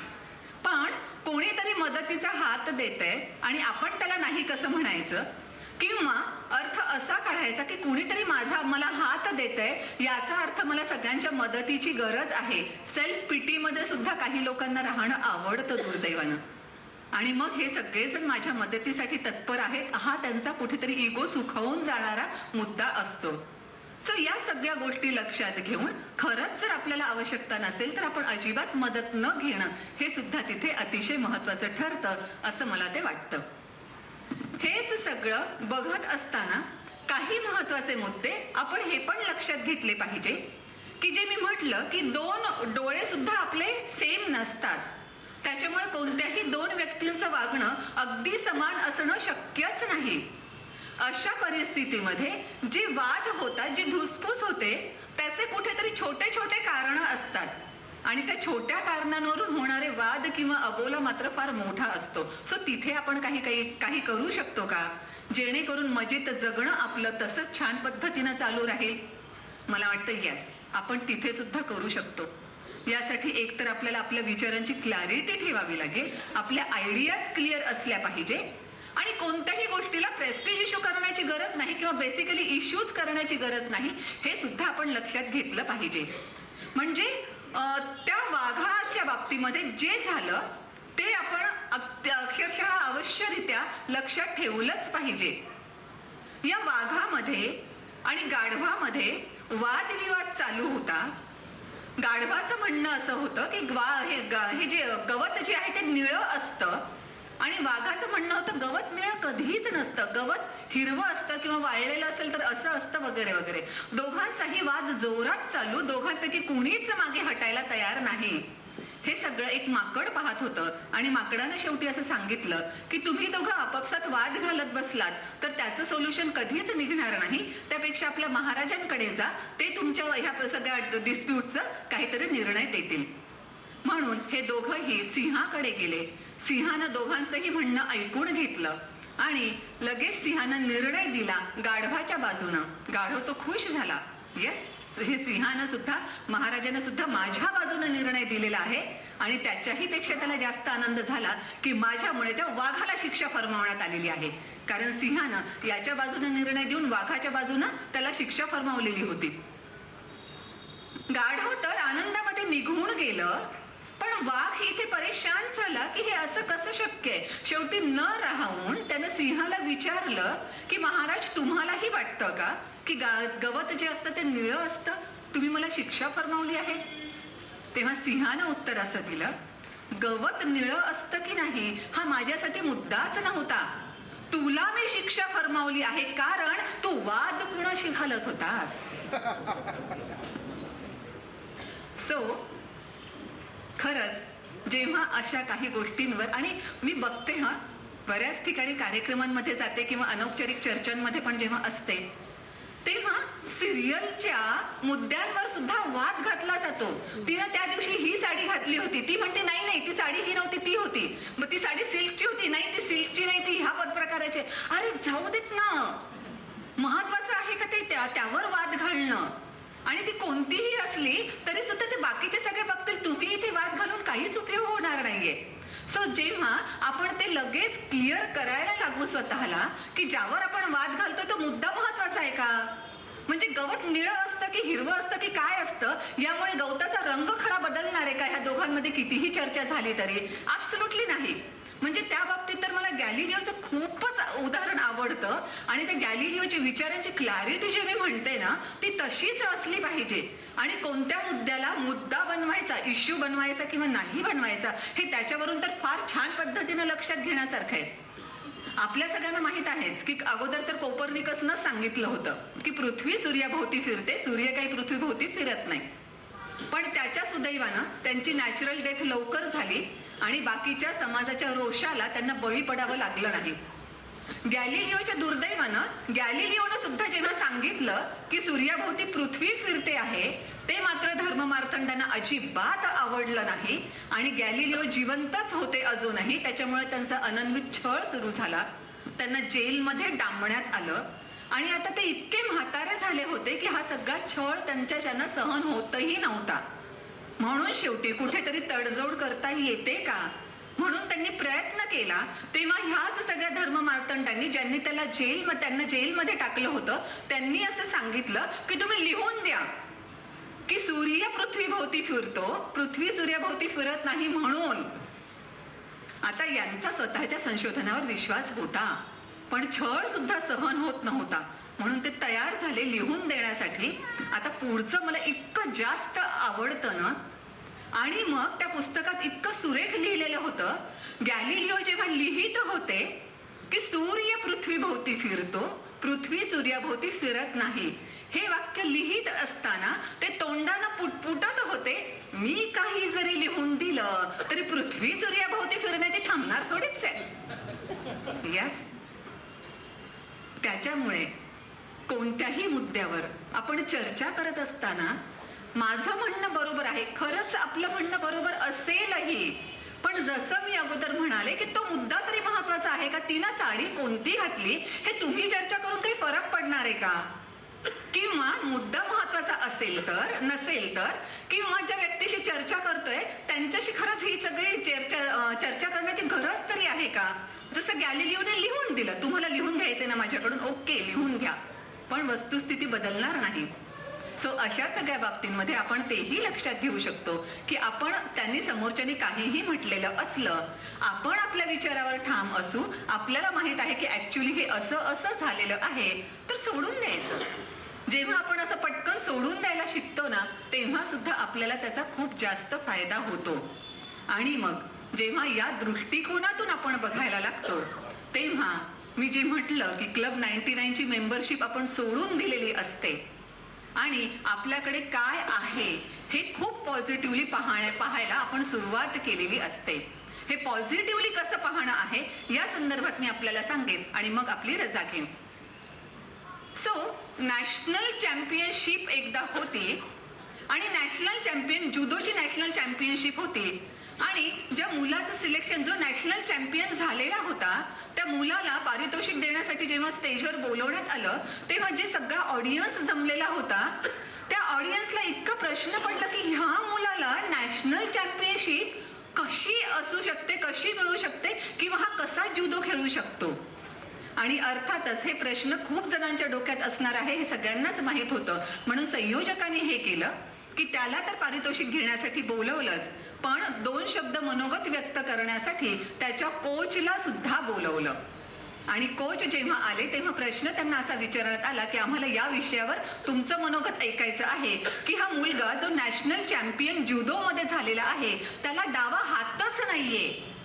पण कोणीतरी मदतीचा हात देतंय आणि आपण त्याला नाही कसं म्हणायचं, किंवा अर्थ असा काढायचा की कुणीतरी मला हात देतंय याचा अर्थ मला सगळ्यांच्या मदतीची गरज आहे. सेल्फ पिटीमध्ये सुद्धा काही लोकांना राहणं आवडतं दुर्दैवानं, आणि मग हे सगळेजण माझ्या मदतीसाठी तत्पर आहेत हा त्यांचा कुठेतरी इगो सुखावून जाणारा मुद्दा असतो. सो या सगळ्या गोष्टी लक्षात घेऊन खरंच जर आपल्याला आवश्यकता नसेल तर आपण अजिबात मदत न घेणं हे सुद्धा तिथे अतिशय महत्वाचं ठरतं असं मला ते वाटतं. हेच सगळं बघत असताना काही महत्वाचे मुद्दे आपण हे पण लक्षात घेतले पाहिजे की जे मी म्हटलं की दोन डोळे सुद्धा आपले सेम नसतात, त्याच्यामुळे कोणत्याही दोन व्यक्तींचं वागणं अगदी समान असणं शक्यच नाही. अशा परिस्थितीमध्ये जे वाद होतात, जी धुसफूस होते, त्याचे कुठेतरी छोटे छोटे कारण असतात आणि त्या छोट्या कारणांवरून होणारे वाद किंवा अबोला मात्र फार मोठा असतो. सो तिथे आपण काही करू शकतो का जेणेकरून मजेत जगणं आपलं तसंच छान पद्धतीनं चालू राहील. मला वाटतं येस आपण तिथे सुद्धा करू शकतो. यासाठी एकतर आपल्याला आपल्या विचारांची क्लॅरिटी ठेवावी लागेल, आपल्या आयडियाज क्लिअर असल्या पाहिजे आणि कोणत्याही गोष्टीला प्रेस्टिज इश्यू करण्याची गरज नाही किंवा बेसिकली इश्यूज करण्याची गरज नाही, हे सुद्धा आपण लक्षात घेतलं पाहिजे. म्हणजे त्या वाघाच्या बाबतीमध्ये जे झालं ते आपण अक्षरशः अवश्यरित्या लक्षात ठेवलंच पाहिजे. या वाघामध्ये आणि गाढवामध्ये वादविवाद चालू होता. गाढवाचं म्हणणं असं होतं की हे जे गवत जे आहे ते निळं असतं आणि वाघाचं म्हणणं होतं गवत निळं कधीच नसतं, गवत हिरवं असतं किंवा वाळलेलं असेल तर असं असतं वगैरे वगैरे. दोघांचाही वाद जोरात चालू, दोघांपैकी कुणीच मागे हटायला तयार नाही. हे सगळं एक माकड पाहत होतं आणि माकडानं शेवटी असं सांगितलं की तुम्ही दोघं आपापसात वाद घालत बसलात तर त्याचं सोल्युशन कधीच निघणार नाही, त्यापेक्षा आपल्या महाराजांकडे जा, ते तुमच्या ह्या सगळ्या डिस्प्यूटचा काहीतरी निर्णय देतील. म्हणून हे दोघंही सिंहाकडे गेले. सिंहानं दोघांचंही म्हणणं ऐकून घेतलं आणि लगेच सिंहानं निर्णय दिला गाढवाच्या बाजूनं. गाढव तो खुश झाला, येस हे सिंहानं सुद्धा महाराजांना सुद्धा माझ्या बाजूने निर्णय दिलेला आहे आणि त्याच्याही पेक्षा त्याला जास्त आनंद झाला की माझ्यामुळे त्या वाघाला शिक्षा फरमावण्यात आलेली आहे, कारण सिंहानं याच्या बाजूने निर्णय देऊन वाघाच्या बाजूनं त्याला शिक्षा फरमावलेली होती. गाढव तर आनंदामध्ये निघून गेलं, पण वाघ इथे परेशान झाला की हे असं कसं शक्य आहे. शेवटी न राहून त्यानं सिंहाला विचारलं की महाराज तुम्हालाही वाटतं का की गवत जे असतं ते निळं असतं, तुम्ही मला शिक्षा फरमावली आहे. तेव्हा सिंहानं उत्तर असं दिलं, गवत निळं असतं की नाही हा माझ्यासाठी मुद्दाच नव्हता, तुला मी शिक्षा फरमावली आहे कारण तू वाद कुणाशी घालत होतास. सो खरंच जेव्हा अशा काही गोष्टींवर, आणि मी बघते बऱ्याच ठिकाणी कार्यक्रमांमध्ये जाते किंवा अनौपचारिक चर्चांमध्ये पण जेव्हा असते तेव्हा सिरियलच्या मुद्द्यांवर सुद्धा वाद घातला जातो. तिनं त्या दिवशी ही साडी घातली होती, ती म्हणते नाही नाही ती साडी ही नव्हती ती होती, मग ती साडी सिल्कची होती, नाही ती सिल्कची नाही ती ह्या प्रकाराची. अरे जाऊ देत ना, महत्वाचं आहे का ते त्यावर वाद घालणं. आणि ती कोणतीही असली तरी सुद्धा ते बाकीचे सगळे बघतील, तुम्ही इथे वाद घालून काहीच उपयोग होणार नाहीये. सो जेव्हा आपण ते लगेच क्लिअर करायला लागू स्वतःला की ज्यावर आपण वाद घालतो तो मुद्दा महत्वाचा आहे का, म्हणजे गवत निळं असतं की हिरवं असतं की काय असतं यामुळे गवताचा रंग खरा बदलणार आहे का ह्या दोघांमध्ये कितीही चर्चा झाली तरी? ऍब्सोल्युटली नाही. म्हणजे त्या बाबतीत तर मला गॅलिलिओचं खूपच उदाहरण आवडतं. आणि त्या गॅलिलिओची विचारांची क्लॅरिटी जे मी म्हणते ना ती तशीच असली पाहिजे. आणि कोणत्या मुद्द्याला मुद्दा बनवायचा, इश्यू बनवायचा किंवा नाही बनवायचा हे त्याच्यावरून तर फार छान पद्धतीनं लक्षात घेण्यासारखं आहे. आपल्या सगळ्यांना माहित आहेच की अगोदर तर कोपर्निकसनं सांगितलं होतं की पृथ्वी सूर्याभोवती फिरते, सूर्य काही पृथ्वीभोवती फिरत नाही. पण त्याच्या सुदैवानं त्यांची नॅचरल डेथ लवकर झाली आणि बाकीच्या समाजाच्या रोषाला त्यांना बळी पडावं लागलं नाही. गॅलिलिओच्या दुर्दैवानं गॅलिलिओनं सुद्धा जेव्हा सांगितलं की सूर्याभोवती पृथ्वी फिरते आहे ते मात्र धर्ममार्तंडांना अजिबात आवडलं नाही. आणि गॅलिलिओ जिवंतच होते अजूनही, त्याच्यामुळे त्यांचा अनन्वित छळ सुरू झाला. त्यांना जेलमध्ये डांबण्यात आलं. आणि आता ते इतके म्हातारे झाले होते की हा सगळा छळ त्यांच्याच्यानं सहन होतही नव्हता. म्हणून शेवटी कुठेतरी तडजोड करता येते का म्हणून त्यांनी प्रयत्न केला. तेव्हा ह्याच सगळ्या धर्ममार्तंडांनी ज्यांनी त्यांना जेलमध्ये टाकलं होतं त्यांनी असं सांगितलं की तुम्ही लिहून द्या की सूर्य पृथ्वीभोवती फिरतो, पृथ्वी सूर्याभोवती फिरत नाही म्हणून. आता यांचा स्वतःच्या संशोधनावर विश्वास होता पण छळ सुद्धा सहन होत नव्हता म्हणून ते तयार झाले लिहून देण्यासाठी. आता पुढचं मला इतकं जास्त आवडतं ना. आणि मग त्या पुस्तकात इतकं सुरेख लिहिलेलं होतं. गॅलिलिओ जेव्हा लिहित होते की सूर्य पृथ्वीभोवती फिरतो, पृथ्वी सूर्याभोवती फिरत नाही, हे वाक्य लिहित असताना ते तोंडानं पुटपुटत होते. मी काही जरी लिहून दिलं तरी पृथ्वी सूर्याभोवती फिरण्याची थांबणार थोडीच आहे. यस, त्याच्यामुळे कोणत्याही मुद्द्यावर आपण चर्चा करत असताना माझं म्हणणं बरोबर आहे, खरंच आपलं म्हणणं बरोबर असेलही, पण जसं मी अगोदर म्हणाले की तो मुद्दा तरी महत्वाचा आहे का, तिनं साडी कोणती घातली हे तुम्ही चर्चा करून काही फरक पडणार आहे का? किंवा मुद्दा महत्वाचा असेल तर, नसेल तर, किंवा ज्या व्यक्तीशी चर्चा करतोय त्यांच्याशी खरंच ही सगळी चर्चा करण्याची गरज तरी आहे का? जसं गॅलिलिओने लिहून दिलं, तुम्हाला लिहून घ्यायचंय ना माझ्याकडून, ओके लिहून घ्या, पण वस्तुस्थिती बदलणार नाही. सो अशा सगळ्या बाबतींमध्ये आपण तेही लक्षात घेऊ शकतो की आपण त्यांनी समोरच्यानी काहीही म्हटलेलं असलं, आपण आपल्या विचारावर ठाम असू, आपल्याला माहित आहे की ऍक्च्युली हे असं असं झालेलं आहे, तर सोडून द्यायचं. जेव्हा आपण असं पटकन सोडून द्यायला शिकतो ना तेव्हा सुद्धा आपल्याला त्याचा खूप जास्त फायदा होतो. आणि मग जेव्हा या दृष्टिकोनातून आपण बघायला लागतो तेव्हा मी जे म्हटलं की क्लब 99 ची मेंबरशिप आपण सोडून दिलेली असते आणि आपल्याकडे काय आहे हे खूप पॉझिटिव्हली पाहायला आपण सुरुवात केलेली असते. हे पॉझिटिव्हली कसं पाहणं आहे या संदर्भात मी आपल्याला सांगेन आणि मग आपली रजा घेईन. सो नॅशनल चॅम्पियनशिप एकदा होती आणि नॅशनल चॅम्पियन जुदोची नॅशनल चॅम्पियनशिप होती. आणि ज्या मुलाचं सिलेक्शन, जो नॅशनल चॅम्पियन झालेला होता त्या मुलाला पारितोषिक देण्यासाठी जेव्हा स्टेजवर बोलवण्यात आलं तेव्हा जे सगळा ऑडियन्स जमलेला होता त्या ऑडियन्सला इतका प्रश्न पडला की ह्या मुलाला नॅशनल चॅम्पियनशिप कशी असू शकते, कशी मिळू शकते, किंवा हा कसा जुदो खेळू शकतो. आणि अर्थातच हे प्रश्न खूप जणांच्या डोक्यात असणार आहे हे सगळ्यांनाच माहित होतं. म्हणून संयोजकांनी हे केलं की त्याला तर पारितोषिक घेण्यासाठी बोलवलंच, पण 2 शब्द मनोगत व्यक्त करण्यासाठी त्याच्या कोचला सुद्धा बोलवलं. आणि कोच जेव्हा आले तेव्हा प्रश्न त्यांना असा विचारण्यात आला की आम्हाला या विषयावर तुमचं मनोगत ऐकायचं आहे की हा मुलगा जो नॅशनल चॅम्पियन जुदो मध्ये झालेला आहे त्याला डावा हातच नाहीये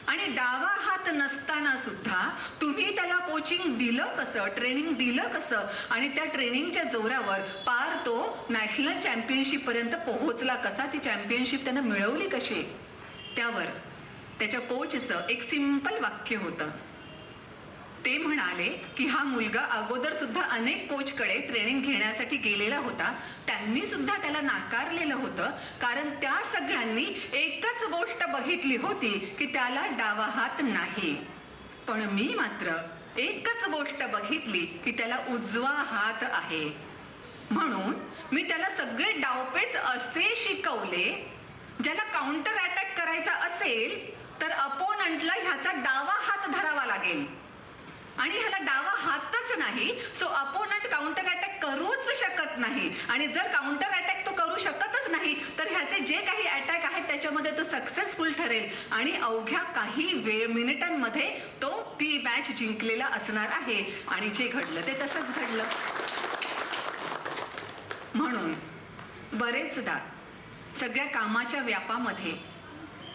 आणि डावा हात नसताना सुद्धा तुम्ही त्याला कोचिंग दिलं कसं, ट्रेनिंग दिलं कसं आणि त्या ट्रेनिंगच्या जोरावर पार तो नॅशनल चॅम्पियनशिप पर्यंत पोहोचला कसा, ती चॅम्पियनशिप त्यानं मिळवली कशी. त्यावर त्याच्या कोचचं एक सिंपल वाक्य होतं ते म्हणाले की हा मुलगा अगोदर सुद्धा अनेक कोचकडे ट्रेनिंग घेण्यासाठी गेलेला होता, त्यांनी सुद्धा त्याला नाकारलेलं होतं, कारण त्या सगळ्यांनी एकच गोष्ट बघितली होती की त्याला डावा हात नाही. पण मी मात्र एकच गोष्ट बघितली की त्याला उजवा हात आहे. म्हणून मी त्याला सगळे डावपेच असे शिकवले, ज्याला काउंटर अटॅक करायचा असेल तर अपोनंटला ह्याचा डावा हात धरावा लागेल, आणि ह्याला डावा हातच नाही, सो अपोनंट काउंटर अटॅक करूच शकत नाही. आणि जर काउंटर अटॅक तो करू शकतच नाही तर ह्याचे जे काही अटॅक आहेत त्याच्यामध्ये तो सक्सेसफुल ठरेल आणि अवघ्या काही मिनिटांमध्ये तो ती मॅच जिंकलेला असणार आहे. आणि जे घडलं ते तसंच घडलं. म्हणून बरेचदा सगळ्या कामाच्या व्यापामध्ये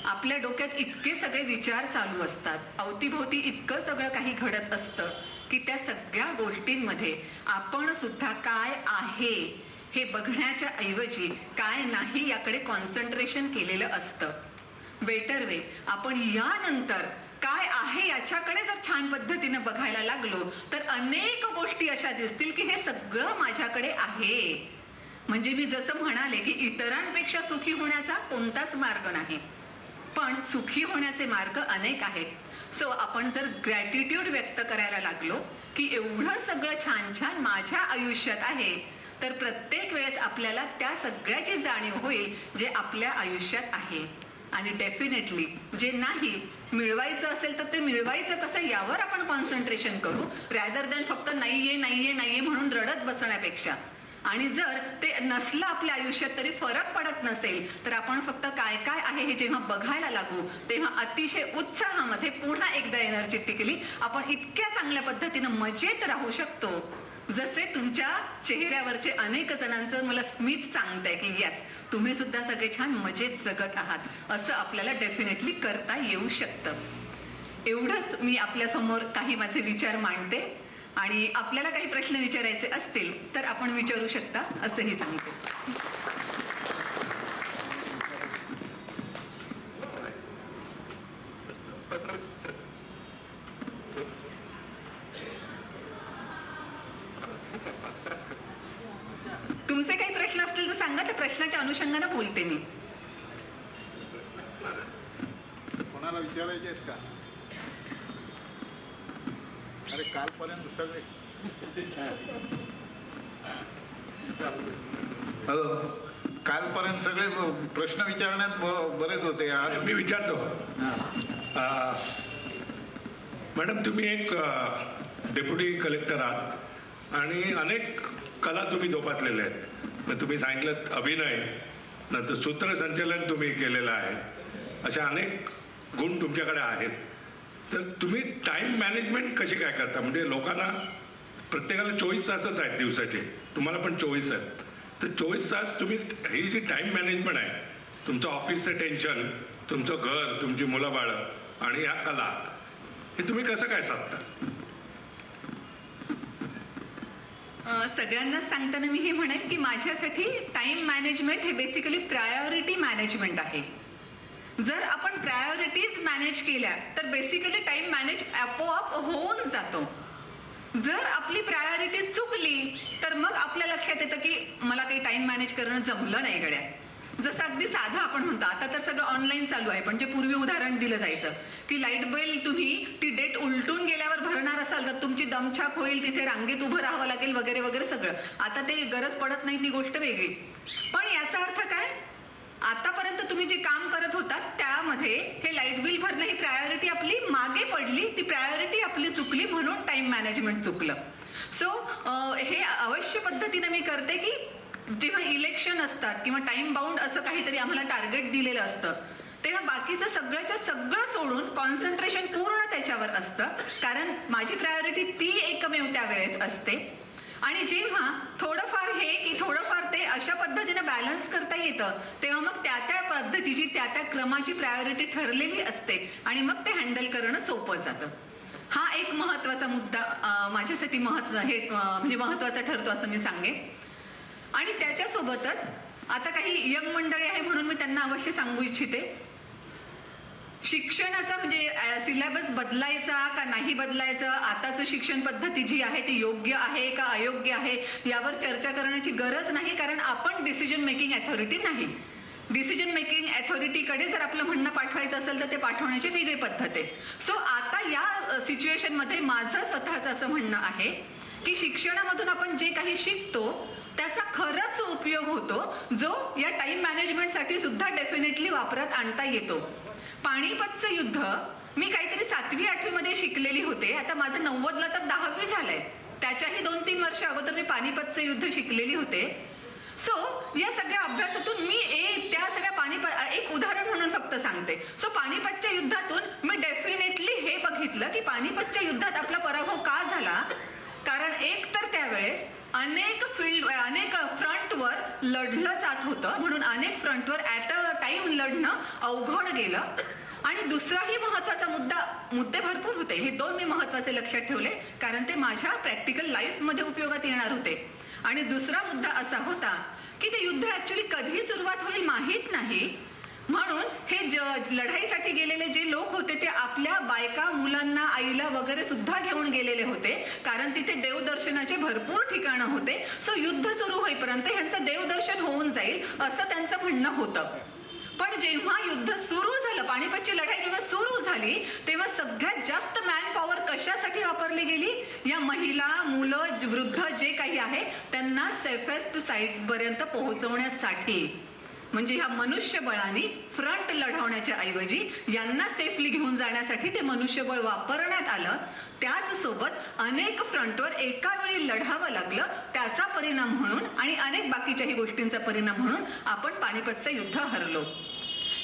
आपल्या डोक्यात इतके सगळे विचार चालू असतात, अवतीभोवती इतकं सगळं काही घडत असतं की त्या सगळ्या गोष्टींमध्ये आपण सुद्धा काय आहे हे बघण्याच्या ऐवजी काय नाही याकडे कॉन्सन्ट्रेशन केलेलं असतं. बेटर वे आपण यानंतर काय आहे याच्याकडे जर छान पद्धतीने बघायला लागलो तर अनेक गोष्टी अशा दिसतील की हे सगळं माझ्याकडे आहे. म्हणजे मी जसं म्हणाले की इतरांपेक्षा सुखी होण्याचा कोणताच मार्ग नाही, पण सुखी होण्याचे मार्ग अनेक आहेत. सो आपण जर ग्रॅटिट्यूड व्यक्त करायला लागलो की एवढं सगळं छान छान माझ्या आयुष्यात आहे, तर प्रत्येक वेळेस आपल्याला त्या सगळ्याची जाणीव होईल जे आपल्या आयुष्यात आहे. आणि डेफिनेटली जे नाही मिळवायचं असेल तर ते मिळवायचं कसं यावर आपण कॉन्सन्ट्रेशन करू, रॅदर दॅन फक्त नाहीये नाहीये नाहीये म्हणून रडत बसण्यापेक्षा. आणि जर ते नसलं आपल्या आयुष्यात तरी फरक पडत नसेल तर आपण फक्त काय काय आहे हे जेव्हा बघायला लागू तेव्हा अतिशय उत्साहामध्ये पुन्हा एकदा एनर्जी टिकली आपण इतक्या चांगल्या पद्धतीनं मजेत राहू शकतो, जसे तुमच्या चेहऱ्यावरचे अनेक जणांचं मला स्मित सांगतंय की यस तुम्ही सुद्धा सगळे छान मजेत जगत आहात. असं आपल्याला डेफिनेटली करता येऊ शकतं. एवढंच मी आपल्या समोर काही माझे विचार मांडते आणि आपल्याला काही प्रश्न विचारायचे असतील तर आपण विचारू शकता असंही सांगते. तुमचे काही प्रश्न असतील तर सांगा, त्या प्रश्नाच्या अनुषंगाने बोलते मी. कोणाला विचारायचे आहेत का? अरे कालपर्यंत सगळे कालपर्यंत सगळे प्रश्न विचारण्यात बरेच होते. आज मी विचारतो. मॅडम तुम्ही एक डेप्युटी कलेक्टर आहात आणि अनेक कला तुम्ही जोपासलेल्या आहेत. मग तुम्ही सांगितलं अभिनय, नंतर सूत्रसंचालन तुम्ही केलेलं आहे, अशा अनेक गुण तुमच्याकडे आहेत. तर तुम्ही टाइम मॅनेजमेंट कशी काय करता? म्हणजे लोकांना प्रत्येकाला 24 तासच आहेत दिवसाचे, तुम्हाला पण 24 आहेत. तर 24 तास तुम्ही ही जी टाइम मॅनेजमेंट आहे, तुमचं ऑफिसचं टेन्शन, तुमचं घर, तुमची मुलं बाळं आणि ह्या कला, हे तुम्ही कसं काय साधता? सगळ्यांनाच सांगताना मी हे म्हणेन की माझ्यासाठी टाइम मॅनेजमेंट हे बेसिकली प्रायोरिटी मॅनेजमेंट आहे. जर आपण प्रायोरिटीज मॅनेज केल्या तर बेसिकली टाइम मॅनेज आपोआप होऊन जातो. जर आपली प्रायोरिटी चुकली तर मग आपल्या लक्षात येतं की मला काही टाइम मॅनेज करणं जमलं नाही गड्या. जसं अगदी साधं आपण म्हणतो, आता तर सगळं ऑनलाईन चालू आहे, पण जे पूर्वी उदाहरण दिलं जायचं की लाईट बिल तुम्ही ती डेट उलटून गेल्यावर भरणार असाल तर तुमची दमछाक होईल, तिथे रांगेत उभं राहावं लागेल वगैरे वगैरे सगळं. आता ते गरज पडत नाही, ती गोष्ट वेगळी. पण याचा अर्थ काय, आतापर्यंत तुम्ही जे काम करत होतात त्यामध्ये हे लाईट बिल भरणं ही प्रायोरिटी आपली मागे पडली, ती प्रायोरिटी आपली चुकली, म्हणून टाइम मॅनेजमेंट चुकलं. सो हे अवश्य पद्धतीने मी करते की जेव्हा इलेक्शन असतात किंवा टाइम बाउंड असं काहीतरी आम्हाला टार्गेट दिलेलं असतं तेव्हा बाकीचं सगळ्याच्या सगळं सोडून कॉन्सन्ट्रेशन पूर्ण त्याच्यावर असतं, कारण माझी प्रायोरिटी ती एकमेव त्यावेळेस असते. आणि जेव्हा थोडंफार हे की थोडंफार ते अशा पद्धतीने बॅलन्स करता येतं तेव्हा मग त्या त्या पद्धतीची त्या त्या क्रमाची प्रायोरिटी ठरलेली असते आणि मग ते हँडल करणं सोपं जातं. हा एक महत्वाचा मुद्दा माझ्यासाठी म्हणजे महत्वाचा ठरतो असं मी सांगेन. आणि त्याच्यासोबतच आता काही यंग मंडळी आहे म्हणून मी त्यांना अवश्य सांगू इच्छिते, शिक्षणाचा म्हणजे सिलेबस बदलायचा का नाही बदलायचा, आताचं शिक्षण पद्धती जी आहे ती योग्य आहे का अयोग्य आहे यावर चर्चा करण्याची गरज नाही, कारण आपण डिसिजन मेकिंग अथॉरिटी नाही. डिसिजन मेकिंग अथॉरिटीकडे जर आपलं म्हणणं पाठवायचं असेल तर ते पाठवण्याची वेगळी पद्धत आहे. सो आता या सिच्युएशनमध्ये माझं स्वतःचं असं म्हणणं आहे की शिक्षणामधून आपण जे काही शिकतो त्याचा खरंच उपयोग होतो, जो या टाइम मॅनेजमेंटसाठी सुद्धा डेफिनेटली वापरात आणता येतो. पानिपतचं युद्ध मी काहीतरी 7वी-8वी मध्ये शिकलेली होते. आता माझं 90ला तर 10वी झालंय. त्याच्याही 2-3 वर्ष अगोदर मी पानिपतचं युद्ध शिकलेली होते. सो या सगळ्या अभ्यासातून मी त्या सगळ्या एक उदाहरण म्हणून फक्त सांगते. सो पानिपतच्या युद्धातून मी डेफिनेटली हे बघितलं की पानिपतच्या युद्धात आपला पराभव का झाला, कारण एक तर त्यावेळेस अनेक फ्रंटवर लढलं जात होतं, म्हणून अनेक फ्रंटवर ॲट अ टाइम लढणं अवघड गेलं. आणि दुसराही महत्वाचा मुद्दे भरपूर होते. हे 2 मी महत्वाचे लक्षात ठेवले कारण ते माझ्या प्रॅक्टिकल लाईफमध्ये उपयोगात येणार होते. आणि दुसरा मुद्दा असा होता की ते युद्ध ऍक्च्युली कधी सुरुवात होईल माहीत नाही, म्हणून हे लढाईसाठी गेलेले जे लोक होते ते आपल्या बायका, मुलांना, आईला वगैरे सुद्धा घेऊन गेलेले होते, कारण तिथे देवदर्शनाचे भरपूर ठिकाणं होते. सो युद्ध सुरू होईपर्यंत ह्यांचं देवदर्शन होऊन जाईल असं त्यांचं म्हणणं होतं. पण जेव्हा युद्ध सुरू झालं, पानिपतची लढाई जेव्हा सुरू झाली, तेव्हा सगळ्यात जास्त मॅन पॉवर कशासाठी वापरली गेली? या महिला, मुलं, वृद्ध जे काही आहे त्यांना सेफेस्ट साईड पर्यंत पोहोचवण्यासाठी. म्हणजे ह्या मनुष्यबळाने फ्रंट लढवण्याच्या ऐवजी यांना सेफली घेऊन जाण्यासाठी ते मनुष्यबळ वापरण्यात आलं. त्याच सोबत अनेक फ्रंटवर एका वेळी लढावं लागलं. त्याचा परिणाम म्हणून आणि अनेक बाकीच्याही गोष्टींचा परिणाम म्हणून आपण पानिपतचं युद्ध हरलो.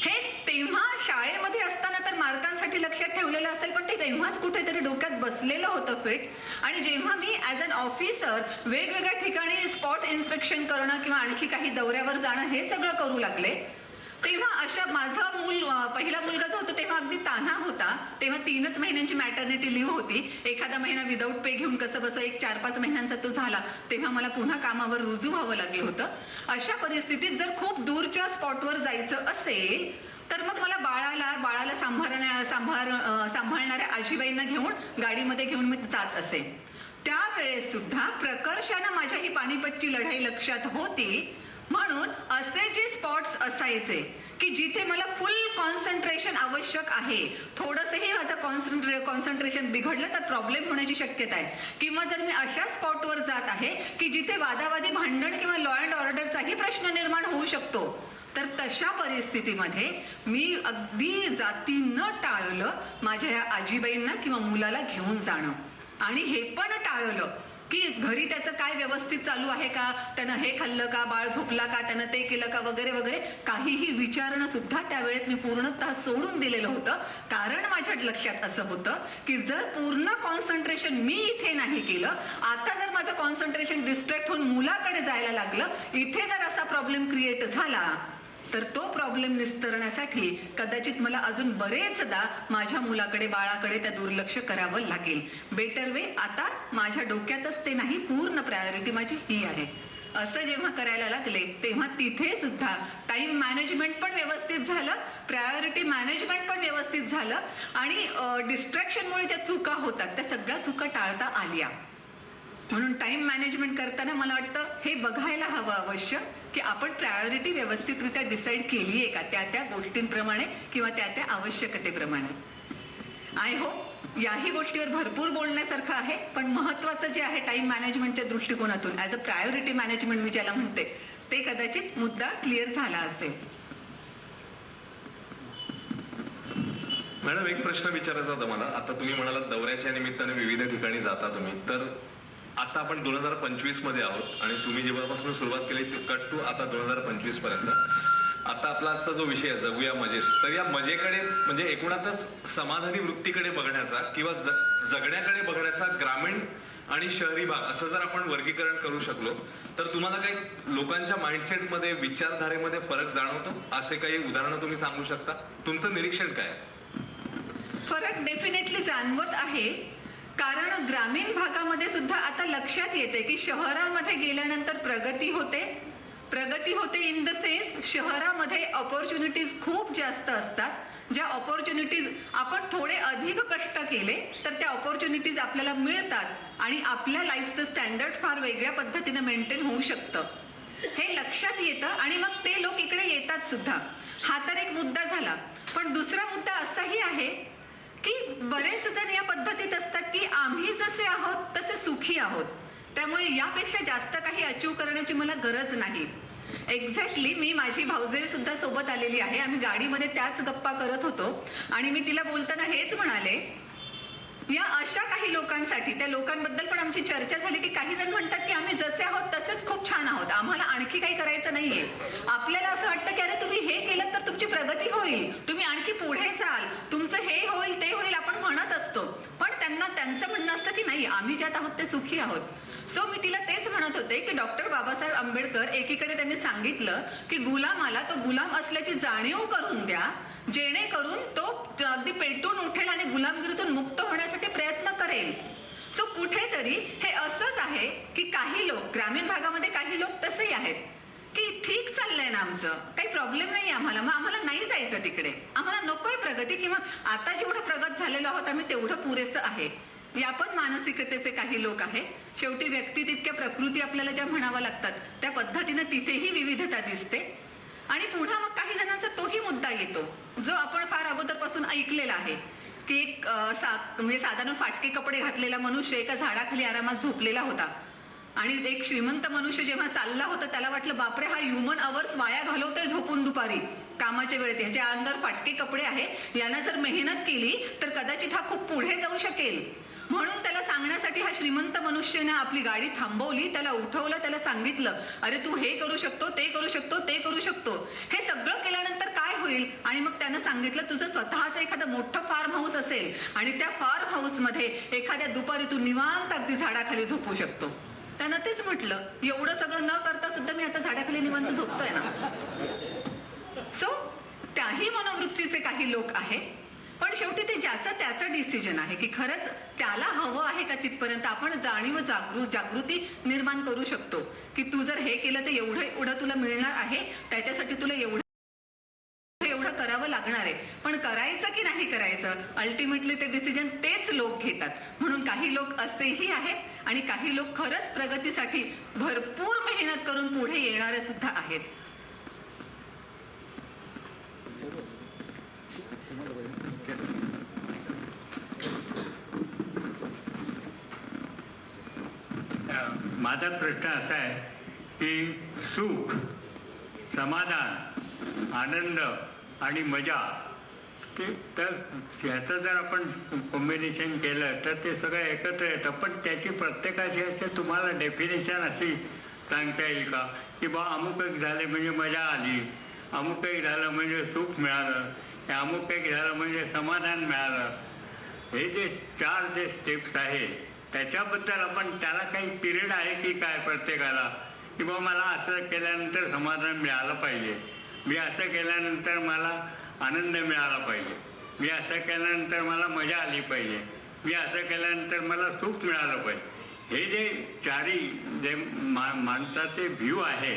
हे तेव्हा शाळेमध्ये असताना तर मार्कांसाठी लक्षात ठेवलेलं असेल, पण ते तेव्हाच कुठेतरी डोक्यात बसलेलं होतं फिट. आणि जेव्हा मी ॲज अन ऑफिसर वेगवेगळ्या ठिकाणी स्पॉट इन्स्पेक्शन करणं किंवा आणखी काही दौऱ्यावर जाणं हे सगळं करू लागले, तेव्हा अशा पहिला मुलगा जो होता तेव्हा अगदी तान्हा होता. तेव्हा 3च महिन्यांची मॅटर्निटी लिव्ह होती. एखादा महिना विदाऊट पे घेऊन कसं बसं 1-4-5 महिन्यांचा तो झाला, तेव्हा मला पुन्हा कामावर रुजू व्हावं लागलं होतं. अशा परिस्थितीत जर खूप दूरच्या स्पॉटवर जायचं असेल तर मग मला बाळाला सांभाळणाऱ्या आजीबाईंना घेऊन गाडीमध्ये घेऊन मी जात असे. त्यावेळेस सुद्धा प्रकर्षानं माझ्या ही पानिपतची लढाई लक्षात होती. म्हणून असे जे स्पॉट्स असायचे की जिथे मला फुल कॉन्सन्ट्रेशन आवश्यक आहे, थोडंसंही माझं कॉन्सन्ट्रेशन बिघडलं तर प्रॉब्लेम होण्याची शक्यता आहे, किंवा जर मी अशा स्पॉटवर जात आहे की जिथे वादावादी भांडण किंवा लॉ अँड ऑर्डरचाही प्रश्न निर्माण होऊ शकतो, तर तशा परिस्थितीमध्ये मी अगदी जाती न टाळलं माझ्या या आजीबाईंना किंवा मुलाला घेऊन जाणं. आणि हे पण टाळलं की घरी त्याचं काय व्यवस्थित चालू आहे का, त्यानं हे खाल्लं का, बाळ झोपला का, त्यानं ते केलं का वगैरे वगैरे काहीही विचारणं सुद्धा त्यावेळेत मी पूर्णतः सोडून दिलेलं होतं. कारण माझ्या लक्षात असं होतं की जर पूर्ण कॉन्सन्ट्रेशन मी इथे नाही केलं, आता जर माझं कॉन्सन्ट्रेशन डिस्ट्रॅक्ट होऊन मुलाकडे जायला लागलं, इथे जर असा प्रॉब्लेम क्रिएट झाला तर तो प्रॉब्लेम निस्तरण्यासाठी कदाचित मला अजून बरेचदा माझ्या मुलाकडे, बाळाकडे त्या दुर्लक्ष करावं लागेल. बेटर वे आता माझ्या डोक्यातच ते नाही, पूर्ण प्रायोरिटी माझी ही आहे. असं जेव्हा करायला लागले तेव्हा तिथे सुद्धा टाइम मॅनेजमेंट पण व्यवस्थित झालं, प्रायोरिटी मॅनेजमेंट पण व्यवस्थित झालं आणि डिस्ट्रॅक्शनमुळे ज्या चुका होतात त्या सगळ्या चुका टाळता आल्या. म्हणून टाइम मॅनेजमेंट करताना मला वाटतं हे बघायला हवं अवश्य की आपण प्रायोरिटी व्यवस्थितरित्या डिसाईड केली आहे का त्या गोष्टींप्रमाणे किंवा त्या आवश्यकतेप्रमाणे. आय होप याही गोष्टीवर भरपूर बोलण्यासारखं आहे, पण महत्वाचं जे आहे टाइम मॅनेजमेंटच्या दृष्टिकोनातून ॲज अ प्रायोरिटी मॅनेजमेंट मी ज्याला म्हणते ते कदाचित मुद्दा क्लिअर झाला असेल. मॅडम, एक प्रश्न विचारायचा होता मला. आता तुम्ही म्हणाला दौऱ्याच्या निमित्ताने विविध ठिकाणी जाता तुम्ही, तर आता आपण 2025 मध्ये आहोत आणि तुम्ही जेव्हापासून सुरुवात केली ते कट टू आता 2025 पर्यंत, आता आपला आजचा जो विषय आहे जगूया मजेत, तर या मजेकडे म्हणजे एकूणातच समाधानी वृत्तीकडे बघण्याचा किंवा जगण्याकडे बघण्याचा ग्रामीण आणि शहरी भाग असं जर आपण वर्गीकरण करू शकलो तर तुम्हाला काही लोकांच्या माइंडसेटमध्ये, विचारधारेमध्ये फरक जाणवतो? असे काही उदाहरणं तुम्ही सांगू शकता? तुमचं निरीक्षण काय? फरक डेफिनेटली जाणवत आहे, कारण ग्रामीण भागामध्ये सुद्धा आता लक्षात येते की शहरामध्ये गेल्यानंतर प्रगती होते इन द सेन्स शहरामध्ये ऑपॉर्च्युनिटीज खूप जास्त असतात, ज्या ऑपॉर्च्युनिटी ऑपॉर्च्युनिटीज आपण थोडे अधिक कष्ट केले तर त्या ऑपॉर्च्युनिटीज आपल्याला मिळतात आणि आपल्या लाईफचं स्टँडर्ड फार वेगळ्या पद्धतीने मेंटेन होऊ शकतं हे लक्षात येतं आणि मग ते लोक इकडे येतात सुद्धा. हा तर एक मुद्दा झाला. पण दुसरा मुद्दा असाही आहे की बरेच जण या पद्धतीत असतात की आम्ही जसे आहोत तसे सुखी आहोत, त्यामुळे यापेक्षा जास्त काही अचीव करण्याची मला गरज नाही. एक्झॅक्टली मी माझी भाऊजेई सुद्धा सोबत आलेली आहे. आम्ही गाडीमध्ये त्याच गप्पा करत होतो आणि मी तिला बोलताना हेच म्हणाले, या अशा काही लोकांसाठी, त्या लोकांबद्दल पण आमची चर्चा झाली की काही जण म्हणतात की आम्ही जसे आहोत तसेच खूप छान आहोत, आम्हाला आणखी काही करायचं नाहीये. आपल्याला असं वाटतं की अरे तुम्ही हे केलं तर तुमची प्रगती होईल, तुम्ही आणखी पुढे जाल, तुमचं हे होईल ते होईल आपण म्हणत असतो. पण त्यांना त्यांचं म्हणणं असतं की नाही, आम्ही ज्यात आहोत ते सुखी आहोत. सो मी तिला तेच म्हणत होते की डॉक्टर बाबासाहेब आंबेडकर एकीकडे त्यांनी सांगितलं की गुलामाला तो गुलाम असल्याची जाणीव करून द्या, जेणेकरून तो अगदी पेटून उठेल आणि गुलामगिरीतून मुक्त होण्यासाठी प्रयत्न करेल. सो कुठेतरी हे असंच आहे की काही लोक ग्रामीण भागामध्ये, काही लोक तसेही आहेत की ठीक चाललंय ना आमचं, काही प्रॉब्लेम नाही आम्हाला, मग आम्हाला नाही जायचं तिकडे, आम्हाला नकोय प्रगती, किंवा आता जेवढं प्रगत झालेलो आहोत आम्ही तेवढं पुरेसं आहे. या पण मानसिकतेचे काही लोक आहेत. शेवटी व्यक्ती तितक्या प्रकृती आपल्याला ज्या म्हणाव्या लागतात त्या पद्धतीनं तिथेही विविधता दिसते. आणि पुन्हा मग काही जणांचा तोही मुद्दा येतो जो आपण फार अगोदरपासून ऐकलेला आहे की एक म्हणजे साधारण फाटके कपडे घातलेला मनुष्य एका झाडाखाली आरामात झोपलेला होता आणि एक श्रीमंत मनुष्य जेव्हा चालला होता त्याला वाटलं बापरे, हा ह्युमन अवर्स वाया घालवतोय झोपून दुपारी कामाच्या वेळेत, ह्याच्या अंदर फाटके कपडे आहे, यानं जर मेहनत केली तर कदाचित हा खूप पुढे जाऊ शकेल. म्हणून त्याला सांगण्यासाठी हा श्रीमंत मनुष्याने आपली गाडी थांबवली, त्याला उठवलं, त्याला सांगितलं अरे तू हे करू शकतो, ते करू शकतो, ते करू शकतो, हे सगळं केल्यानंतर काय होईल. आणि मग त्यानं सांगितलं तुझं स्वतःचं एखादं मोठं फार्म हाऊस असेल आणि त्या फार्म हाऊस मध्ये एखाद्या दुपारी तू निवांत अगदी झाडाखाली झोपू शकतो. त्यानं तेच म्हटलं, एवढं सगळं न करता सुद्धा मी आता झाडाखाली निवांत झोपतोय ना. सो त्याही मनोवृत्तीचे काही लोक आहेत. पण शेवटी ते ज्याचं त्याचं डिसिजन आहे की खरंच त्याला हवं आहे का तिथपर्यंत आपण जाणीव जागृती निर्माण करू शकतो की तू जर हे केलं तर एवढं तुला मिळणार आहे, त्याच्यासाठी तुला एवढं करावं लागणार आहे. पण करायचं की नाही करायचं अल्टिमेटली ते डिसिजन तेच लोक घेतात. म्हणून काही लोक असेही आहेत आणि काही लोक खरंच प्रगतीसाठी भरपूर मेहनत करून पुढे येणारे सुद्धा आहेत. माझा प्रश्न असा आहे की सुख, समाधान, आनंद आणि मजा तर ह्याचं जर आपण कॉम्बिनेशन केलं तर ते सगळं एकत्र येतं. पण त्याची प्रत्येकाची अशी तुम्हाला डेफिनेशन अशी सांगता येईल का की बा अमुक एक झाले म्हणजे मजा आली, अमुक एक झालं म्हणजे सुख मिळालं, अमुक एक झालं म्हणजे समाधान मिळालं. हे जे 4 जे स्टेप्स आहेत त्याच्याबद्दल आपण त्याला काही पिरियड आहे की काय प्रत्येकाला की बा मला असं केल्यानंतर समाधान मिळालं पाहिजे, मी असं केल्यानंतर मला आनंद मिळाला पाहिजे, मी असं केल्यानंतर मला मजा आली पाहिजे, मी असं केल्यानंतर मला सुख मिळालं पाहिजे. हे जे चारी जे माणसाचे व्ह्यू आहे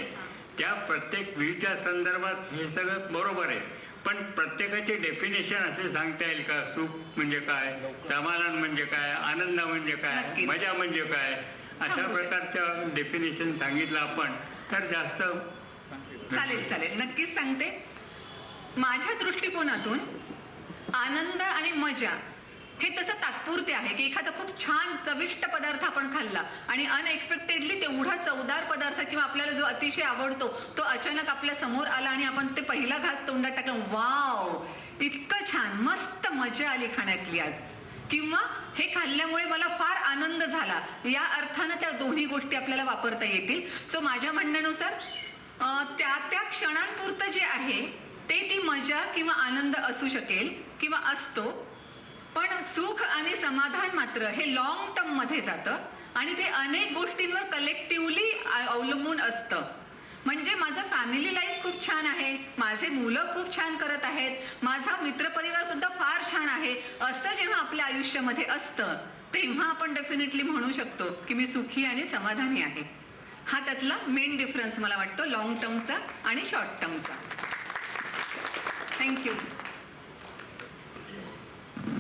त्या प्रत्येक व्ह्यूच्या संदर्भात हे सगळं बरोबर आहे. पण प्रत्येकाचे डेफिनेशन असे सांगता येईल का, सुख म्हणजे काय, समाधान म्हणजे काय, आनंद म्हणजे काय, मजा म्हणजे काय, अशा प्रकारचं डेफिनेशन सांगितलं आपण तर जास्त चालेल, नक्कीच सांगते. माझ्या दृष्टिकोनातून आनंद आणि मजा हे तसं तात्पुरते आहे की एखादा खूप छान चविष्ट पदार्थ आपण खाल्ला आणि अनएक्सपेक्टेडली तेवढा चवदार पदार्थ किंवा आपल्याला जो अतिशय आवडतो तो अचानक आपल्या समोर आला आणि आपण ते पहिला घास तोंडात टाकला, वाव इतकं छान, मस्त मजा आली खाण्यातली आज, किंवा हे खाल्ल्यामुळे मला फार आनंद झाला, या अर्थानं त्या दोन्ही गोष्टी आपल्याला वापरता येतील. सो माझ्या म्हणण्यानुसार त्या क्षणांपुरतं जे आहे ते ती मजा किंवा आनंद असू शकेल किंवा असतो. पण सुख आणि समाधान मात्र हे लॉंग टर्म मध्ये जातं आणि ते अनेक गोष्टींवर कलेक्टिव्हली अवलंबून असतं. म्हणजे माझं फॅमिली लाईफ खूप छान आहे, माझे मुलं खूप छान करत आहेत, माझा मित्रपरिवार सुद्धा फार छान आहे, असं जेव्हा आपल्या आयुष्यामध्ये असतं तेव्हा आपण डेफिनेटली म्हणू शकतो की मी सुखी आणि समाधानी आहे. हा त्यातला मेन डिफरन्स मला वाटतो लॉंग टर्मचा आणि शॉर्ट टर्मचा. थँक्यू.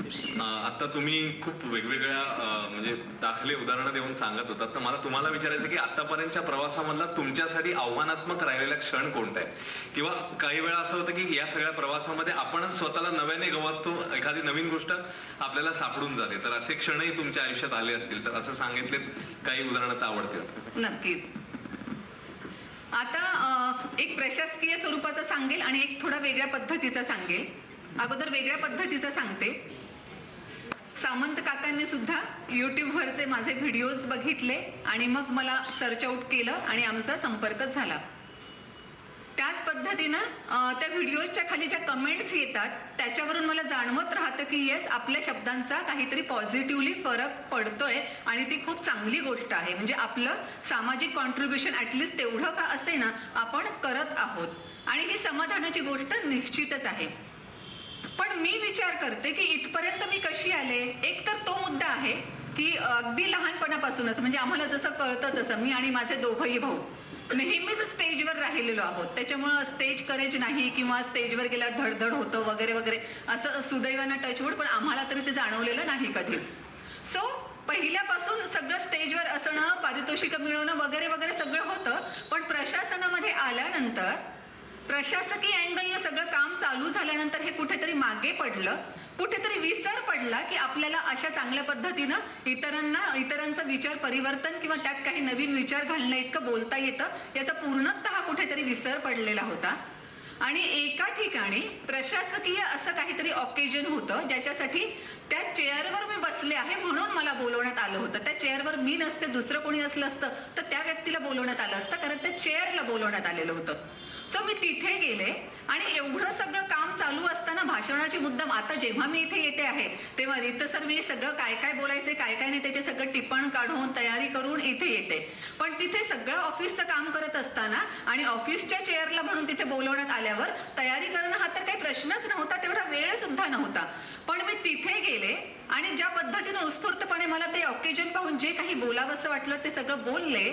आता तुम्ही खूप वेगवेगळ्या म्हणजे दाखले उदाहरणं देऊन सांगत होतात, तर मला तुम्हाला विचारायचं की आतापर्यंतच्या प्रवासामधला तुमच्यासाठी आव्हानात्मक राहिलेला क्षण कोणता आहे? किंवा काही वेळा असं होतं की या सगळ्या प्रवासामध्ये आपणच स्वतःला नव्याने गवसतो, एखादी नवीन गोष्ट आपल्याला सापडून जाते, तर असे क्षणही तुमच्या आयुष्यात आले असतील तर असं सांगितलेत काही उदाहरणं तर आवडतील. नक्कीच. आता एक प्रशासकीय स्वरूपाचा सांगेल आणि एक थोडा वेगळ्या पद्धतीचा सांगेल. अगोदर वेगळ्या पद्धतीचा सांगते. सामंत काकांनी सुद्धा युट्यूबवरचे माझे व्हिडिओज बघितले आणि मग मला सर्च आउट केलं आणि आमचा संपर्क झाला. त्याच पद्धतीनं त्या व्हिडिओजच्या खाली ज्या कमेंट्स येतात त्याच्यावरून मला जाणवत राहतं की येस, आपल्या शब्दांचा काहीतरी पॉझिटिव्हली फरक पडतोय आणि ती खूप चांगली गोष्ट आहे. म्हणजे आपलं सामाजिक कॉन्ट्रीब्युशन ॲटलिस्ट तेवढं का असे ना आपण करत आहोत आणि ही समाधानाची गोष्ट निश्चितच आहे. पण मी विचार करते की इथपर्यंत मी कशी आले. एक तर तो मुद्दा आहे की अगदी लहानपणापासूनच म्हणजे आम्हाला जसं कळतं तसं मी आणि माझे दोघंही भाऊ नेहमीच स्टेजवर राहिलेलो आहोत. त्याच्यामुळं स्टेज करेज नाही किंवा स्टेजवर गेल्यावर धडधड होतं वगैरे वगैरे असं सुदैवानं टचवूड, पण आम्हाला तरी ते जाणवलेलं नाही कधीच. सो पहिल्यापासून सगळं स्टेजवर असणं, पारितोषिकं मिळवणं वगैरे वगैरे सगळं होतं. पण प्रशासनामध्ये आल्यानंतर प्रशासकीय अँगलनं सगळं काम चालू झाल्यानंतर हे कुठेतरी मागे पडलं, कुठेतरी विसर पडला की आपल्याला अशा चांगल्या पद्धतीनं इतरांचा विचार परिवर्तन किंवा त्यात काही नवीन विचार घालणं इतकं बोलता येतं, याचा पूर्णतः कुठेतरी विसर पडलेला होता. आणि एका ठिकाणी प्रशासकीय असं काहीतरी ऑकेजन होतं ज्याच्यासाठी त्या चेअरवर मी बसले आहे म्हणून मला बोलवण्यात आलं होतं. त्या चेअरवर मी नसते, दुसरं कोणी असलं असतं तर त्या व्यक्तीला बोलवण्यात आलं असतं, कारण त्या चेअरला बोलवण्यात आलेलं होतं. सो मी तिथे गेले आणि एवढं सगळं काम चालू असताना भाषणाची मुद्दाम आता जेव्हा मी इथे येते आहे तेव्हा रीतसर मी सगळं काय काय बोलायचे काय काय नाही त्याचे सगळं टिपण काढून तयारी करून इथे येते. पण तिथे सगळं ऑफिसचं काम करत असताना आणि ऑफिसच्या चेअरला म्हणून तिथे बोलवण्यात आल्यावर तयारी करणं हा तर काही प्रश्नच नव्हता, तेवढा वेळ सुद्धा नव्हता. पण मी तिथे गेले आणि ज्या पद्धतीने उत्स्फूर्तपणे मला ते ऑकेजन पाहून जे काही बोलावंसं वाटलं ते सगळं बोलले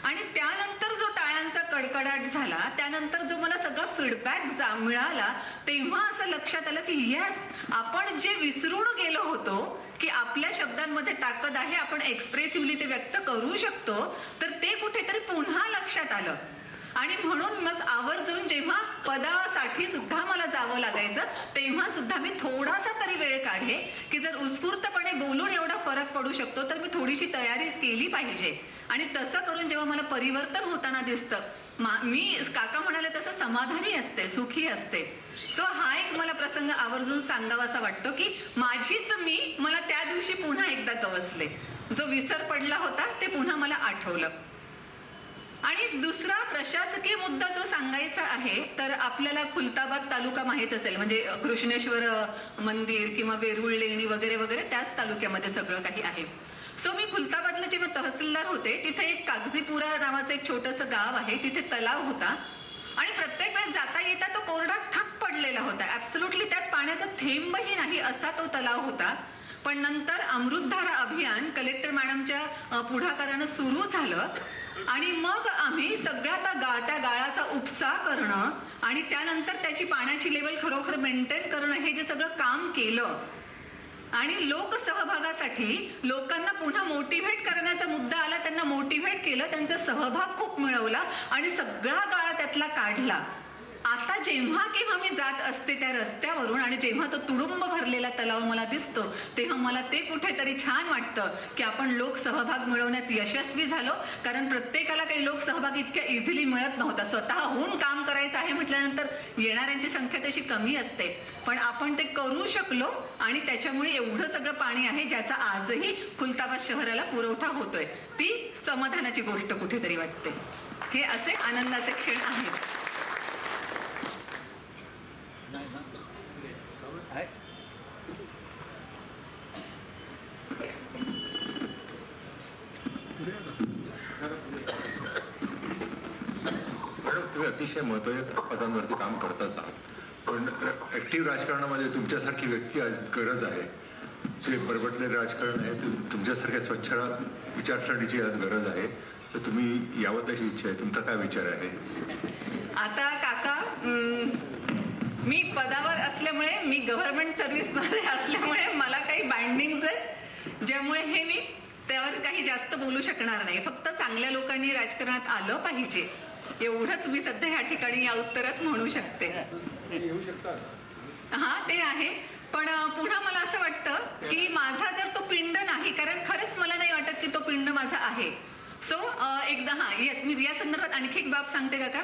आणि त्यानंतर जो टाळ्यांचा कडकडाट झाला, त्यानंतर जो मला सगळा फीडबॅक मिळाला, तेव्हा असं लक्षात आलं की येस, आपण जे विसरून गेलो होतो की आपल्या शब्दांमध्ये ताकद आहे, आपण एक्सप्रेसिव्हली ते व्यक्त करू शकतो, तर ते कुठेतरी पुन्हा लक्षात आलं. आणि म्हणून मग आवर्जून जेव्हा पदासाठी सुद्धा मला जावं लागायचं तेव्हा सुद्धा मी थोडासा तरी वेळ काढे की जर उत्स्फूर्तपणे बोलून एवढा फरक पडू शकतो तर मी थोडीशी तयारी केली पाहिजे. आणि तसं करून जेव्हा मला परिवर्तन होताना दिसतं, मी काका म्हणाले तसं समाधानी असते, सुखी असते. सो हा एक मला प्रसंग आवर्जून सांगावासा वाटतो की माझीच मला त्या दिवशी पुन्हा एकदा गवसले, जो विसर पडला होता ते पुन्हा मला आठवलं. आणि दुसरा प्रशासकीय मुद्दा जो सांगायचा आहे तर आपल्याला खुलताबाद तालुका माहीत असेल, म्हणजे कृष्णेश्वर मंदिर किंवा वेरूळ लेणी वगैरे वगैरे त्याच तालुक्यामध्ये सगळं काही आहे. सो मी खुलताबादला जेव्हा तहसीलदार होते तिथे एक कागजीपुरा नावाचं एक छोटंसं गाव आहे, तिथे तलाव होता आणि प्रत्येक वेळेस जाता येता तो कोरडा ठाक पडलेला होता. ऍब्सोल्युटली त्यात पाण्याचा थेंबही नाही असा तो तलाव होता. पण नंतर अमृतधारा अभियान कलेक्टर मॅडमच्या पुढाकारानं सुरू झालं आणि मग आम्ही सगळ्या त्या गाळाचा उपसा करणं आणि त्यानंतर त्याची पाण्याची लेवल खरोखर मेंटेन करणं हे जे सगळं काम केलं आणि लोकसहभागासाठी लोकांना पुन्हा मोटिव्हेट करण्याचा मुद्दा आला, त्यांना मोटिव्हेट केलं, त्यांचा सहभाग खूप मिळवला आणि सगळा गाळा त्यातला काढला. आता जेव्हा केव्हा मी जात असते त्या रस्त्यावरून आणि जेव्हा तो तुडुंब भरलेला तलाव मला दिसतो तेव्हा मला ते कुठेतरी छान वाटतं की आपण लोकसहभाग मिळवण्यात यशस्वी झालो. कारण प्रत्येकाला काही लोकसहभाग इतक्या इझिली मिळत नव्हता. स्वतःहून काम करायचं आहे म्हटल्यानंतर येणाऱ्यांची संख्या तशी कमी असते, पण आपण ते करू शकलो आणि त्याच्यामुळे एवढं सगळं पाणी आहे ज्याचा आजही खुलताबाद शहराला पुरवठा होतोय. ती समाधानाची गोष्ट कुठेतरी वाटते. हे असे आनंदाचे क्षण आहेत. तुम्ही अतिशय महत्त्वाच्या पदांवरती काम करताच आहात, पण ऍक्टिव्ह राजकारणामध्ये तुमच्यासारखी व्यक्ती आज गरज आहे. जे परवडलेलं राजकारण आहे ते तुमच्यासारख्या स्वच्छ विचारसरणीची आज गरज आहे. तर तुम्ही यावत अशी इच्छा आहे, तुमचा काय विचार आहे? आता काका मी पदावर असल्यामुळे, मी गव्हर्नमेंट सर्व्हिसमध्ये असल्यामुळे मला काही बाइंडिंग्स आहेत, ज्यामुळे हे मी त्यावर काही जास्त बोलू शकणार नाही. फक्त चांगल्या लोकांनी राजकारणात आलं पाहिजे एवढंच मी सध्या ह्या ठिकाणी या उत्तरात म्हणू शकते. येऊ शकतात. हा ते आहे, पण पुन्हा मला असं वाटतं की माझा जर तो पिंड नाही, कारण खरंच मला नाही वाटत की तो पिंड माझा आहे. सो एकदा येस, मी या संदर्भात आणखी एक बाब सांगते काका.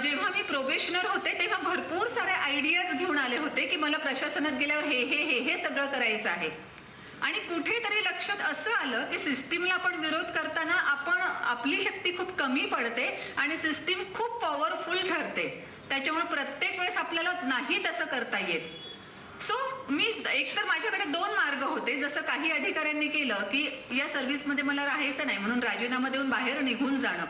जेव्हा मी प्रोबेशनर होते तेव्हा भरपूर साऱ्या आयडियाज घेऊन आले होते की मला प्रशासनात गेल्यावर हे हे हे हे सगळं करायचं आहे. आणि कुठेतरी लक्षात असं आलं की सिस्टीमला आपण विरोध करताना आपली शक्ती खूप कमी पडते आणि सिस्टीम खूप पॉवरफुल ठरते. त्याच्यामुळे प्रत्येक वेळेस आपल्याला नाही तसं करता येत. सो मी एक तर माझ्याकडे 2 मार्ग होते. जसं काही अधिकाऱ्यांनी केलं की या सर्व्हिसमध्ये मला राहायचं नाही म्हणून राजीनामा देऊन बाहेर निघून जाणं,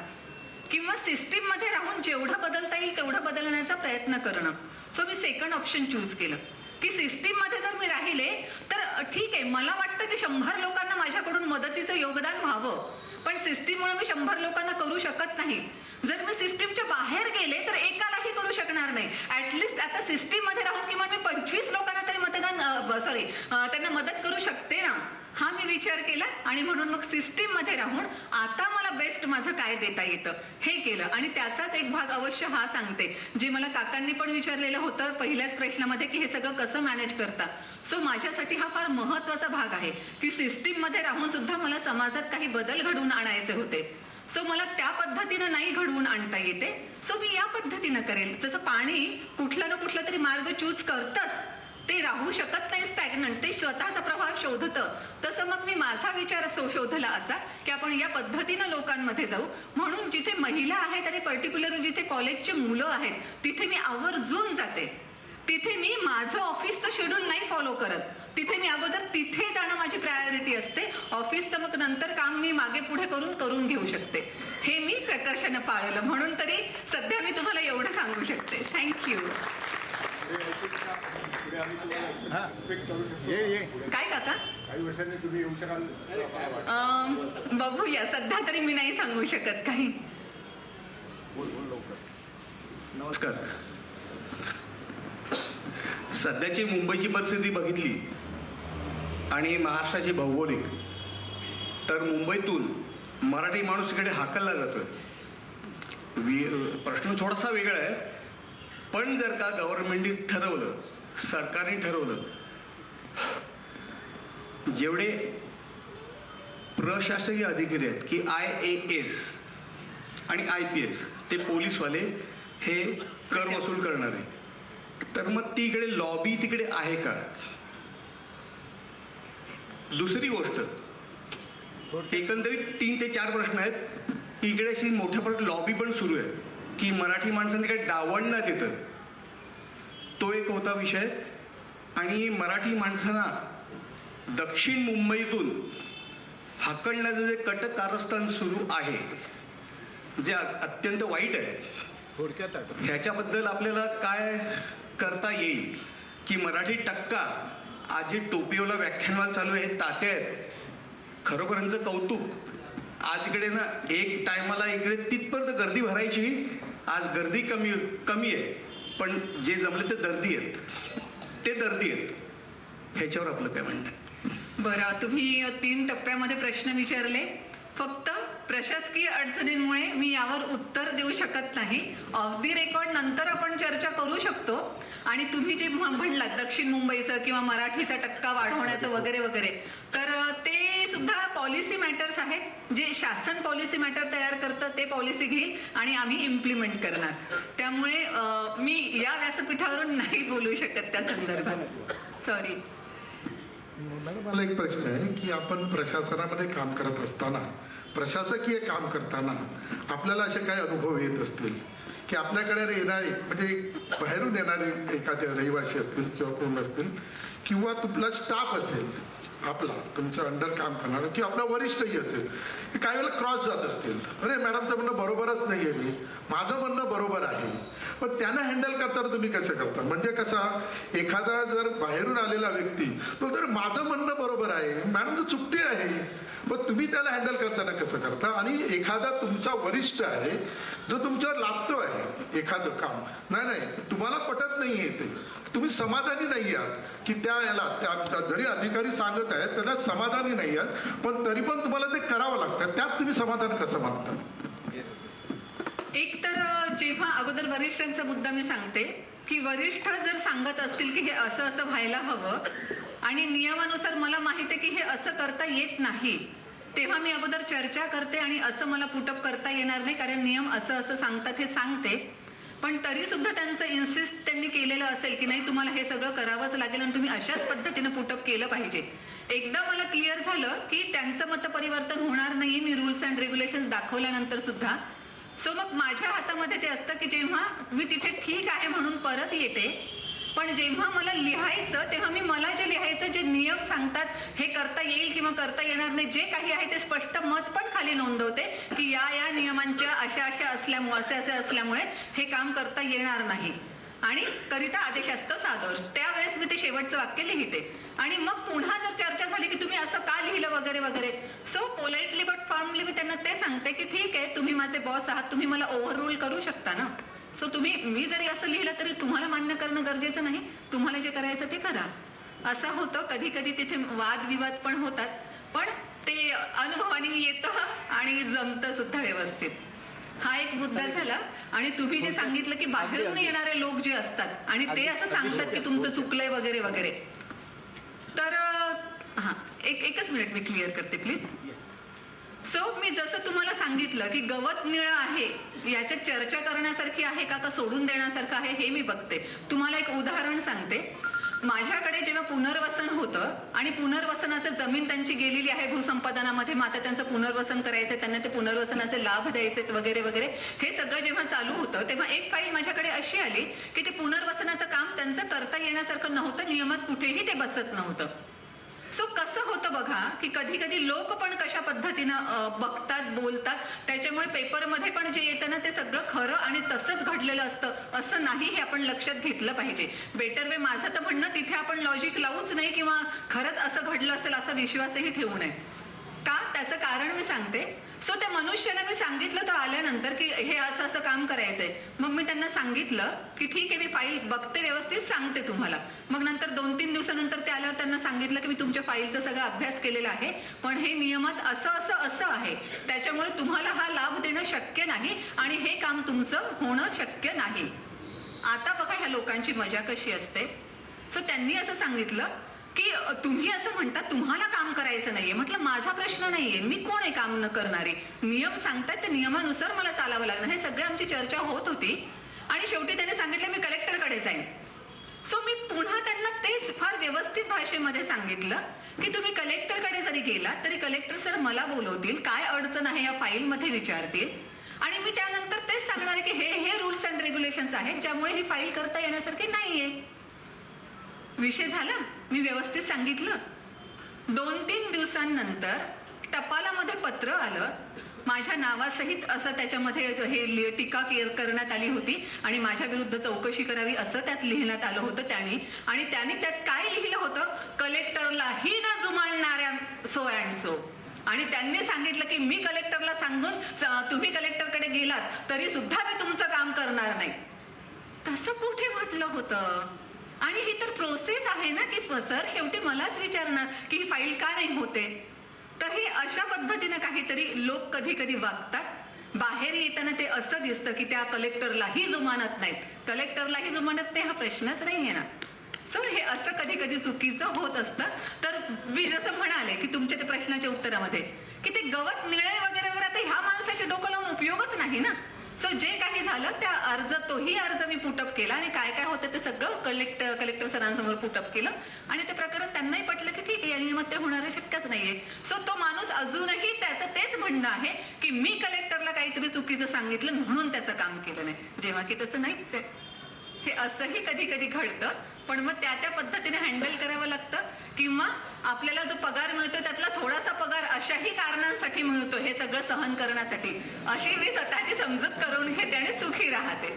किंवा सिस्टीम मध्ये राहून जेवढं बदलता येईल तेवढं बदलण्याचा प्रयत्न करणं. सो मी सेकंड ऑप्शन चूज केलं की सिस्टीम मध्ये जर मी राहिले तर ठीक आहे, मला वाटतं की 100 लोकांना माझ्याकडून मदतीचं योगदान व्हावं, पण सिस्टीममुळे मी 100 लोकांना करू शकत नाही. जर मी सिस्टीमच्या बाहेर गेले तर एकालाही करू शकणार नाही. ऍटलिस्ट आता सिस्टीम मध्ये राहून किंवा मी 25 लोकांना तरी त्यांना मदत करू शकते ना, हा मी विचार केला. आणि म्हणून मग सिस्टीम मध्ये राहून आता मला बेस्ट माझं काय देता येतं हे केलं. आणि त्याचाच एक भाग अवश्य हा सांगते, जे मला काकांनी पण विचारलेलं होतं पहिल्याच प्रश्नामध्ये की हे सगळं कसं मॅनेज करता. सो माझ्यासाठी हा फार महत्वाचा भाग आहे की सिस्टीम मध्ये राहून सुद्धा मला समाजात काही बदल घडवून आणायचे होते. सो मला त्या पद्धतीनं नाही घडवून आणता येते. सो मी या पद्धतीनं करेल. जसं पाणी कुठला ना कुठला तरी मार्ग चूज करतच, ते राहू शकत नाही स्टॅग्नंट, ते स्वतःचा प्रवाह शोधतं. तसं मग मी माझा विचार शोधला असा की आपण या पद्धतीनं लोकांमध्ये जाऊ. म्हणून जिथे महिला आहेत आणि पर्टिक्युलर जिथे कॉलेजचे मुलं आहेत तिथे मी आवर्जून जाते. तिथे मी माझं ऑफिसचं शेड्यूल नाही फॉलो करत. तिथे मी अगोदर तिथे जाणं माझी प्रायोरिटी असते. ऑफिसचं मग नंतर काम मी मागे पुढे करून घेऊ शकते. हे मी प्रकर्षानं पाळलं. म्हणून तरी सध्या मी तुम्हाला एवढं सांगू शकते. थँक्यू. काय काका? काही वर्षांनी तुम्ही येऊ शकाल. बघूया, सध्या तरी मी नाही सांगू शकत काही. नमस्कार. सध्याची मुंबईची परिस्थिती बघितली आणि महाराष्ट्राची भौगोलिक, तर मुंबईतून मराठी माणूस इकडे हाकलला जातोय. प्रश्न थोडासा वेगळा आहे, पण जर का गव्हर्नमेंटने ठरवलं, सरकारने ठरवलं, जेवढे प्रशासकीय अधिकारी आहेत की IAS आणि IPS, ते पोलीसवाले हे कर वसूल करणारे, तर मग ती इकडे लॉबी तिकडे आहे का? दुसरी गोष्ट, एकंदरीत 3 ते 4 प्रश्न आहेत की इकडे अशी मोठ्या प्रमाणात लॉबी पण सुरू आहे की मराठी माणसांनी काही डावलण्यात येतं, तो एक होता विषय. आणि मराठी माणसांना दक्षिण मुंबईतून हाकलण्याचं जे कटक कारस्थान सुरू आहे, जे अत्यंत वाईट आहे, थोडक्यात ह्याच्याबद्दल आपल्याला काय करता येईल की मराठी टक्का, आज जे टोपीवाला व्याख्यानवाद चालू आहे, तात्या आहेत, खरोखर यांचं कौतुक. आज इकडे ना एक टायमाला इकडे तिथपर्यंत गर्दी भरायची, आज गर्दी कमी आहे, पण जे जमले ते दर्दी आहेत. ह्याच्यावर आपलं काय म्हणणं आहे? बरं, तुम्ही 3 टप्प्यामध्ये प्रश्न विचारले. फक्त प्रशासकीय अडचणींमुळे मी यावर उत्तर देऊ शकत नाही. ऑफ दी रेकॉर्ड नंतर आपण चर्चा करू शकतो. आणि तुम्ही जे म्हणलात दक्षिण मुंबईचं किंवा मराठीचा टक्का वाढवण्याचं वगैरे वगैरे, तर ते सुद्धा पॉलिसी मॅटर्स आहेत. जे शासन पॉलिसी मॅटर तयार करतं ते पॉलिसी घेईल आणि आम्ही इम्प्लिमेंट करणार. त्यामुळे मी या व्यासपीठावरून नाही बोलू शकत त्या संदर्भात. सॉरी. मॅडम, मला एक प्रश्न आहे की आपण प्रशासनामध्ये काम करत असताना, प्रशासकीय काम करताना आपल्याला असे काही अनुभव येत असतील की आपल्याकडे येणारे, म्हणजे बाहेरून येणारे एखादे रहिवासी असतील किंवा कोण असतील, किंवा तुमचा स्टाफ असेल, आपला तुमच्या अंडर काम करणारा की आपला वरिष्ठही असेल, की काही वेळेला क्रॉस जात असतील, अरे मॅडमचं म्हणणं बरोबरच नाही आहे, माझं म्हणणं बरोबर आहे, पण त्यांना हँडल करताना तुम्ही कसं करता? म्हणजे कसा एखादा जर बाहेरून आलेला व्यक्ती तो जर माझं म्हणणं बरोबर आहे, मॅडम तर चुकते आहे, पण तुम्ही त्याला हँडल करताना कसं करता? आणि एखादा तुमचा वरिष्ठ आहे जो तुमच्यावर लादतो आहे एखादं काम, नाही तुम्हाला पटत नाही आहे, ते तुम्ही समाधानी नाही आहात की त्या याला जरी अधिकारी सांगत आहेत त्याला समाधानी नाही आहात, पण तरी पण तुम्हाला ते करावं लागतं, त्यात तुम्ही समाधान कसं मानता? एक तर जेव्हा अगोदर वरिष्ठांचा मुद्दा मी सांगते की वरिष्ठ जर सांगत असतील की हे असं असं व्हायला हवं आणि नियमानुसार मला माहिती आहे की हे असं करता येत नाही, तेव्हा मी अगोदर चर्चा करते आणि असं मला पुटअप करता येणार नाही कारण नियम असं असं सांगतात हे सांगते, पण तरी सुद्धा त्यांचं इन्सिस्ट त्यांनी केलेलं असेल की नाही तुम्हाला हे सगळं करावंच लागेल आणि तुम्ही अशाच पद्धतीनं पुटअप केलं पाहिजे. एकदा मला क्लिअर झालं की त्यांचं मतपरिवर्तन होणार नाही मी रूल्स अँड रेग्युलेशन दाखवल्यानंतर सुद्धा. सो मग माझ्या हातामध्ये ते असतं की जेव्हा मी तिथे ठीक आहे म्हणून परत येते, पण जेव्हा मला लिहायचं तेव्हा मी मला जे लिहायचं जे नियम सांगतात हे करता येईल किंवा करता येणार नाही जे काही आहे ते स्पष्ट मत पण खाली नोंदवते की या नियमांच्या अशा असे असल्यामुळे हे काम करता येणार नाही आणि करिता आदेश असतो सादर. त्यावेळेस मी ते शेवटचं वाक्य लिहिते आणि मग पुन्हा जर चर्चा झाली की तुम्ही असं का लिहिलं वगैरे वगैरे, सो पोलाइटली बट फॉर्मली मी त्यांना ते सांगते की ठीक आहे तुम्ही माझे बॉस आहात, तुम्ही मला ओव्हर रूल करू शकता ना, सो मी जरी असं लिहिलं तरी तुम्हाला मान्य करणं गरजेचं नाही, तुम्हाला जे करायचं ते करा. असं होतं कधी कधी तिथे वादविवाद पण होतात, पण ते अनुभवाने येतं आणि जमतं सुद्धा व्यवस्थित. हा एक मुद्दा झाला. आणि तुम्ही जे सांगितलं की बाहेरून येणारे लोक जे असतात आणि ते असं सांगतात की तुमचं चुकलंय वगैरे वगैरे, तर हा एकच मिनिट मी क्लिअर करते प्लीज. सो मी जसं तुम्हाला सांगितलं की गवत निळं आहे याच्यात चर्चा करण्यासारखी आहे का सोडून देण्यासारखं आहे हे मी बघते. तुम्हाला एक उदाहरण सांगते. माझ्याकडे जेव्हा पुनर्वसन होतं आणि पुनर्वसनाचं जमीन त्यांची गेलेली आहे भूसंपादनामध्ये, मग आता त्यांचं पुनर्वसन करायचंय, त्यांना ते पुनर्वसनाचे लाभ द्यायचे वगैरे वगैरे, हे सगळं जेव्हा चालू होतं तेव्हा एक फाईल माझ्याकडे अशी आली की ते पुनर्वसनाचं काम त्यांचं करता येण्यासारखं नव्हतं, नियमात कुठेही ते बसत नव्हतं. सो कसं होतं बघा की कधी कधी लोक पण कशा पद्धतीनं बघतात बोलतात, त्याच्यामुळे पेपरमध्ये पण जे येतं ना ते सगळं खरं आणि तसंच घडलेलं असतं असं नाही, हे आपण लक्षात घेतलं पाहिजे. बेटर वे माझं तर म्हणणं तिथे आपण लॉजिक लावूच नाही किंवा खरंच असं घडलं असेल असा विश्वासही ठेवू नये. का त्याचं कारण मी सांगते. सो त्या मनुष्याला मी सांगितलं तर आल्यानंतर की हे असं असं काम करायचंय, मग मी त्यांना सांगितलं की ठीक आहे मी फाईल बघते व्यवस्थित सांगते तुम्हाला. मग नंतर 2-3 दिवसानंतर ते आल्यावर त्यांना सांगितलं की मी तुमच्या फाईलचा सगळा अभ्यास केलेला आहे, पण हे नियमात असं आहे, त्याच्यामुळे तुम्हाला हा लाभ देणं शक्य नाही आणि हे काम तुमचं होणं शक्य नाही. आता बघा ह्या लोकांची मजा कशी असते. सो त्यांनी असं सांगितलं की तुम्ही असं म्हणता तुम्हाला काम करायचं नाहीये. म्हटलं माझा प्रश्न नाहीये, मी कोण आहे काम न करणारे, नियम सांगतात त्या नियमानुसार मला चालावं लागणार. हे सगळं आमची चर्चा होत होती आणि शेवटी त्यांनी सांगितलं मी कलेक्टरकडे जाईन. सो मी पुन्हा त्यांना तेच फार व्यवस्थित भाषेमध्ये सांगितलं की तुम्ही कलेक्टरकडे जरी गेलात तरी कलेक्टर सर मला बोलवतील, काय अडचण आहे या फाईलमध्ये विचारतील आणि मी त्यानंतर तेच सांगणार आहे की हे रूल्स अँड रेग्युलेशन्स आहेत ज्यामुळे ही फाईल करता येण्यासारखी नाहीये. विषय झाला, मी व्यवस्थित सांगितलं. 2-3 दिवसांनंतर टपालामध्ये पत्र आलं माझ्या नावासहित, असं त्याच्यामध्ये हे टीका करण्यात आली होती आणि माझ्या विरुद्ध चौकशी करावी असं त्यात लिहिण्यात आलं होतं त्यांनी. आणि त्यांनी त्यात काय लिहिलं होतं, कलेक्टरलाही न जुमानणाऱ्या सो अँड सो. आणि त्यांनी सांगितलं की मी कलेक्टरला सांगून तुम्ही कलेक्टरकडे गेलात तरी सुद्धा मी तुमचं काम करणार नाही. तसं कुठे म्हटलं होतं? आणि ही तर प्रोसेस आहे ना की सर शेवटी मलाच विचारणार की ही फाईल का नाही होते. तर हे अशा पद्धतीने काहीतरी लोक कधी कधी वागतात. बाहेर येताना ते असं दिसतं की त्या कलेक्टरलाही जुमानत नाहीत, कलेक्टरलाही जुमानत नाही हा प्रश्नच नाही आहे ना. सो हे असं कधी कधी चुकीचं होत असतं. तर मी जसं म्हणाले की तुमच्या त्या प्रश्नाच्या उत्तरामध्ये की ते गवत निळे वगैरे वगैरे आता ह्या माणसाचे डोकं लावून उपयोगच नाही ना. सो जे काही झालं त्या तोही अर्ज मी पुटअप केला आणि काय काय होतं ते सगळं कलेक्टर सरांसमोर पुटअप केलं आणि ते प्रकरण त्यांनाही पटलं की ठीक आहे या नियमात ते होणारं शक्यच नाहीये. सो तो माणूस अजूनही त्याचं तेच म्हणणं आहे की मी कलेक्टरला काहीतरी चुकीचं सांगितलं म्हणून त्याचं काम केलं नाही, जेव्हा की तसं नाहीच आहे. हे असंही कधी कधी घडतं, पण मग त्या पद्धतीने हँडल करावं लागतं किंवा आपल्याला जो पगार मिळतो त्यातला थोडासा पगार अशाही कारणांसाठी मिळतो हे सगळं सहन करण्यासाठी, अशी मी स्वतःची समजूत करून घेते आणि सुखी राहते.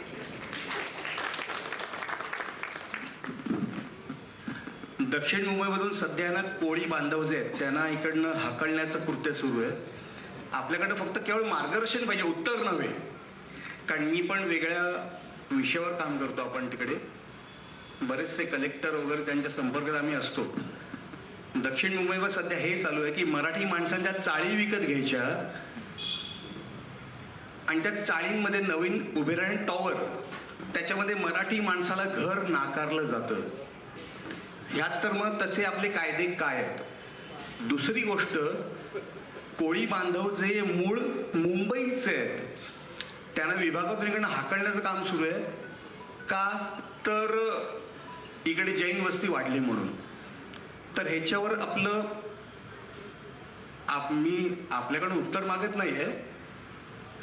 दक्षिण मुंबईमधून सध्या ना कोळी बांधव जे आहेत त्यांना इकडनं हाकलण्याचं कृत्य सुरू आहे. आपल्याकडं फक्त केवळ मार्गदर्शन पाहिजे, उत्तर नव्हे. कारण मी पण वेगळ्या विषयावर काम करतो. आपण तिकडे बरेचसे कलेक्टर वगैरे त्यांच्या संपर्कात आम्ही असतो. दक्षिण मुंबईवर सध्या हे चालू आहे की मराठी माणसांच्या चाळी विकत घ्यायच्या आणि त्या चाळींमध्ये नवीन उभे राहणे टॉवर, त्याच्यामध्ये मराठी माणसाला घर नाकारलं जातं. ह्यात तर मग तसे आपले कायदे काय आहेत. दुसरी गोष्ट, कोळी बांधव जे मूळ मुंबईचे आहेत त्यांना विभागातून इकडनं हाकलण्याचं काम सुरू आहे. का तर इकडे जैन वस्ती वाढली म्हणून. तर ह्याच्यावर मी आपल्याकडे उत्तर मागत नाही आहे.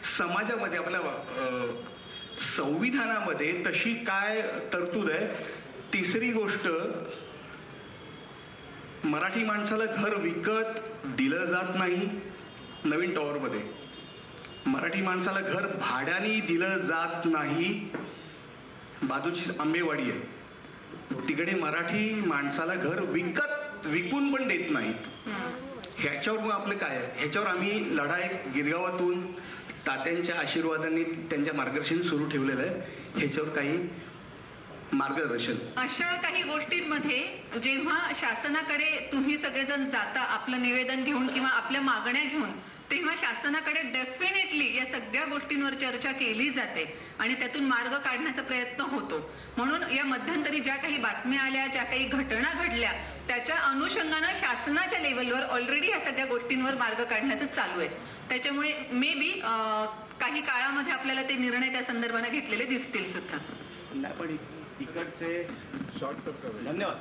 समाजामध्ये आपल्या संविधानामध्ये तशी काय तरतूद आहे. तिसरी गोष्ट, मराठी माणसाला घर विकत दिलं जात नाही. नवीन टॉवरमध्ये मराठी माणसाला घर भाड्याने दिलं जात नाही. बाजूची आंबेवाडी आहे तिकडे मराठी माणसाला घर विकून पण देत नाहीत. ह्याच्यावर मग आपलं काय आहे. ह्याच्यावर आम्ही लढा एक गिरगावातून तात्यांच्या आशीर्वादाने त्यांच्या मार्गदर्शन सुरू ठेवलेलं आहे. ह्याच्यावर काही मार्गदर्शन. अशा काही गोष्टींमध्ये जेव्हा शासनाकडे तुम्ही सगळेजण जाता आपलं निवेदन घेऊन किंवा आपल्या मागण्या घेऊन, तेव्हा शासनाकडे डेफिनेटली या सगळ्या गोष्टींवर चर्चा केली जाते आणि त्यातून मार्ग काढण्याचा प्रयत्न होतो. म्हणून या मध्यंतरी ज्या काही बातम्या आल्या, ज्या काही घटना घडल्या, त्याच्या अनुषंगानं शासनाच्या लेवलवर ऑलरेडी या सगळ्या गोष्टींवर मार्ग काढण्याचं चालू आहे. त्याच्यामुळे मे बी काही काळामध्ये आपल्याला ते निर्णय त्या संदर्भाने घेतलेले दिसतील सुद्धा. पण इकडचे शॉर्ट कर. धन्यवाद.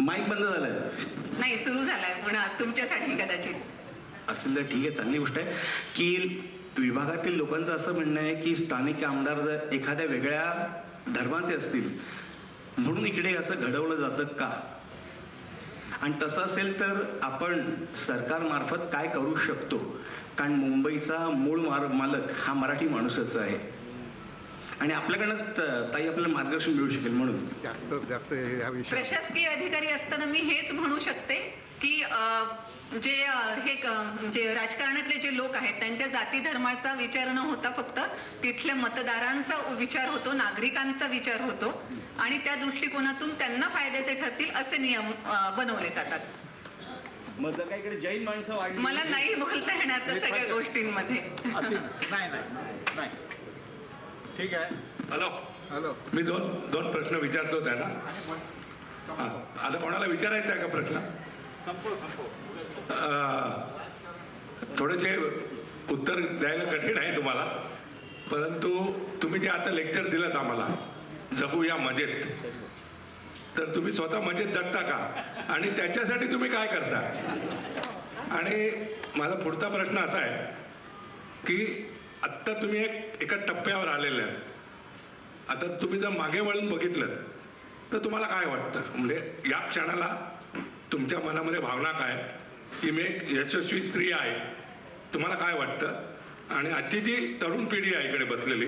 माईक बंद झालं नाही, सुरू झालाय पुन्हा तुमच्यासाठी कदाचित. असेल तर ठीक आहे, चांगली गोष्ट आहे. की विभागातील लोकांचं असं म्हणणं आहे की स्थानिक आमदार जर एखाद्या वेगळ्या धर्माचे असतील म्हणून इकडे असं घडवलं जातं का. आणि तसं असेल तर आपण सरकारमार्फत काय करू शकतो. कारण मुंबईचा मूळ मालक हा मराठी माणूसच आहे आणि आपल्याकडनं ताई आपल्याला मार्गदर्शन मिळू शकेल. म्हणून जास्त ह्या विषयात प्रशासकीय अधिकारी असताना मी हेच म्हणू शकते की जे राजकारणातले जे लोक आहेत त्यांच्या जाती धर्माचा विचार न होता फक्त तिथल्या मतदारांचा विचार होतो, नागरिकांचा विचार होतो आणि त्या दृष्टिकोनातून त्यांना फायद्याचे ठरतील असे नियम बनवले जातात. मग जर काही इकडे जैन माणसं वाढली, मला नाही बोलता येणार त्या सगळ्या गोष्टींमध्ये. नाही ठीक आहे. हॅलो मी दोन प्रश्न विचारतो त्यांना. आता कोणाला विचारायचा आहे का प्रश्न? संपव. थोडेसे उत्तर द्यायला कठीण आहे तुम्हाला, परंतु तुम्ही जे आता लेक्चर दिलं आम्हाला जगूया मजेत, तर तुम्ही स्वतः मजेत जगता का आणि त्याच्यासाठी तुम्ही काय करता. आणि माझा पुढचा प्रश्न असा आहे की आत्ता तुम्ही एका टप्प्यावर आलेले आहेत. आता तुम्ही जर मागे वळून बघितलं तर तुम्हाला काय वाटतं. म्हणजे या क्षणाला तुमच्या मनामध्ये भावना काय की मी एक यशस्वी स्त्री आहे, तुम्हाला काय वाटतं. आणि आजची जी तरुण पिढी आहे इकडे बसलेली,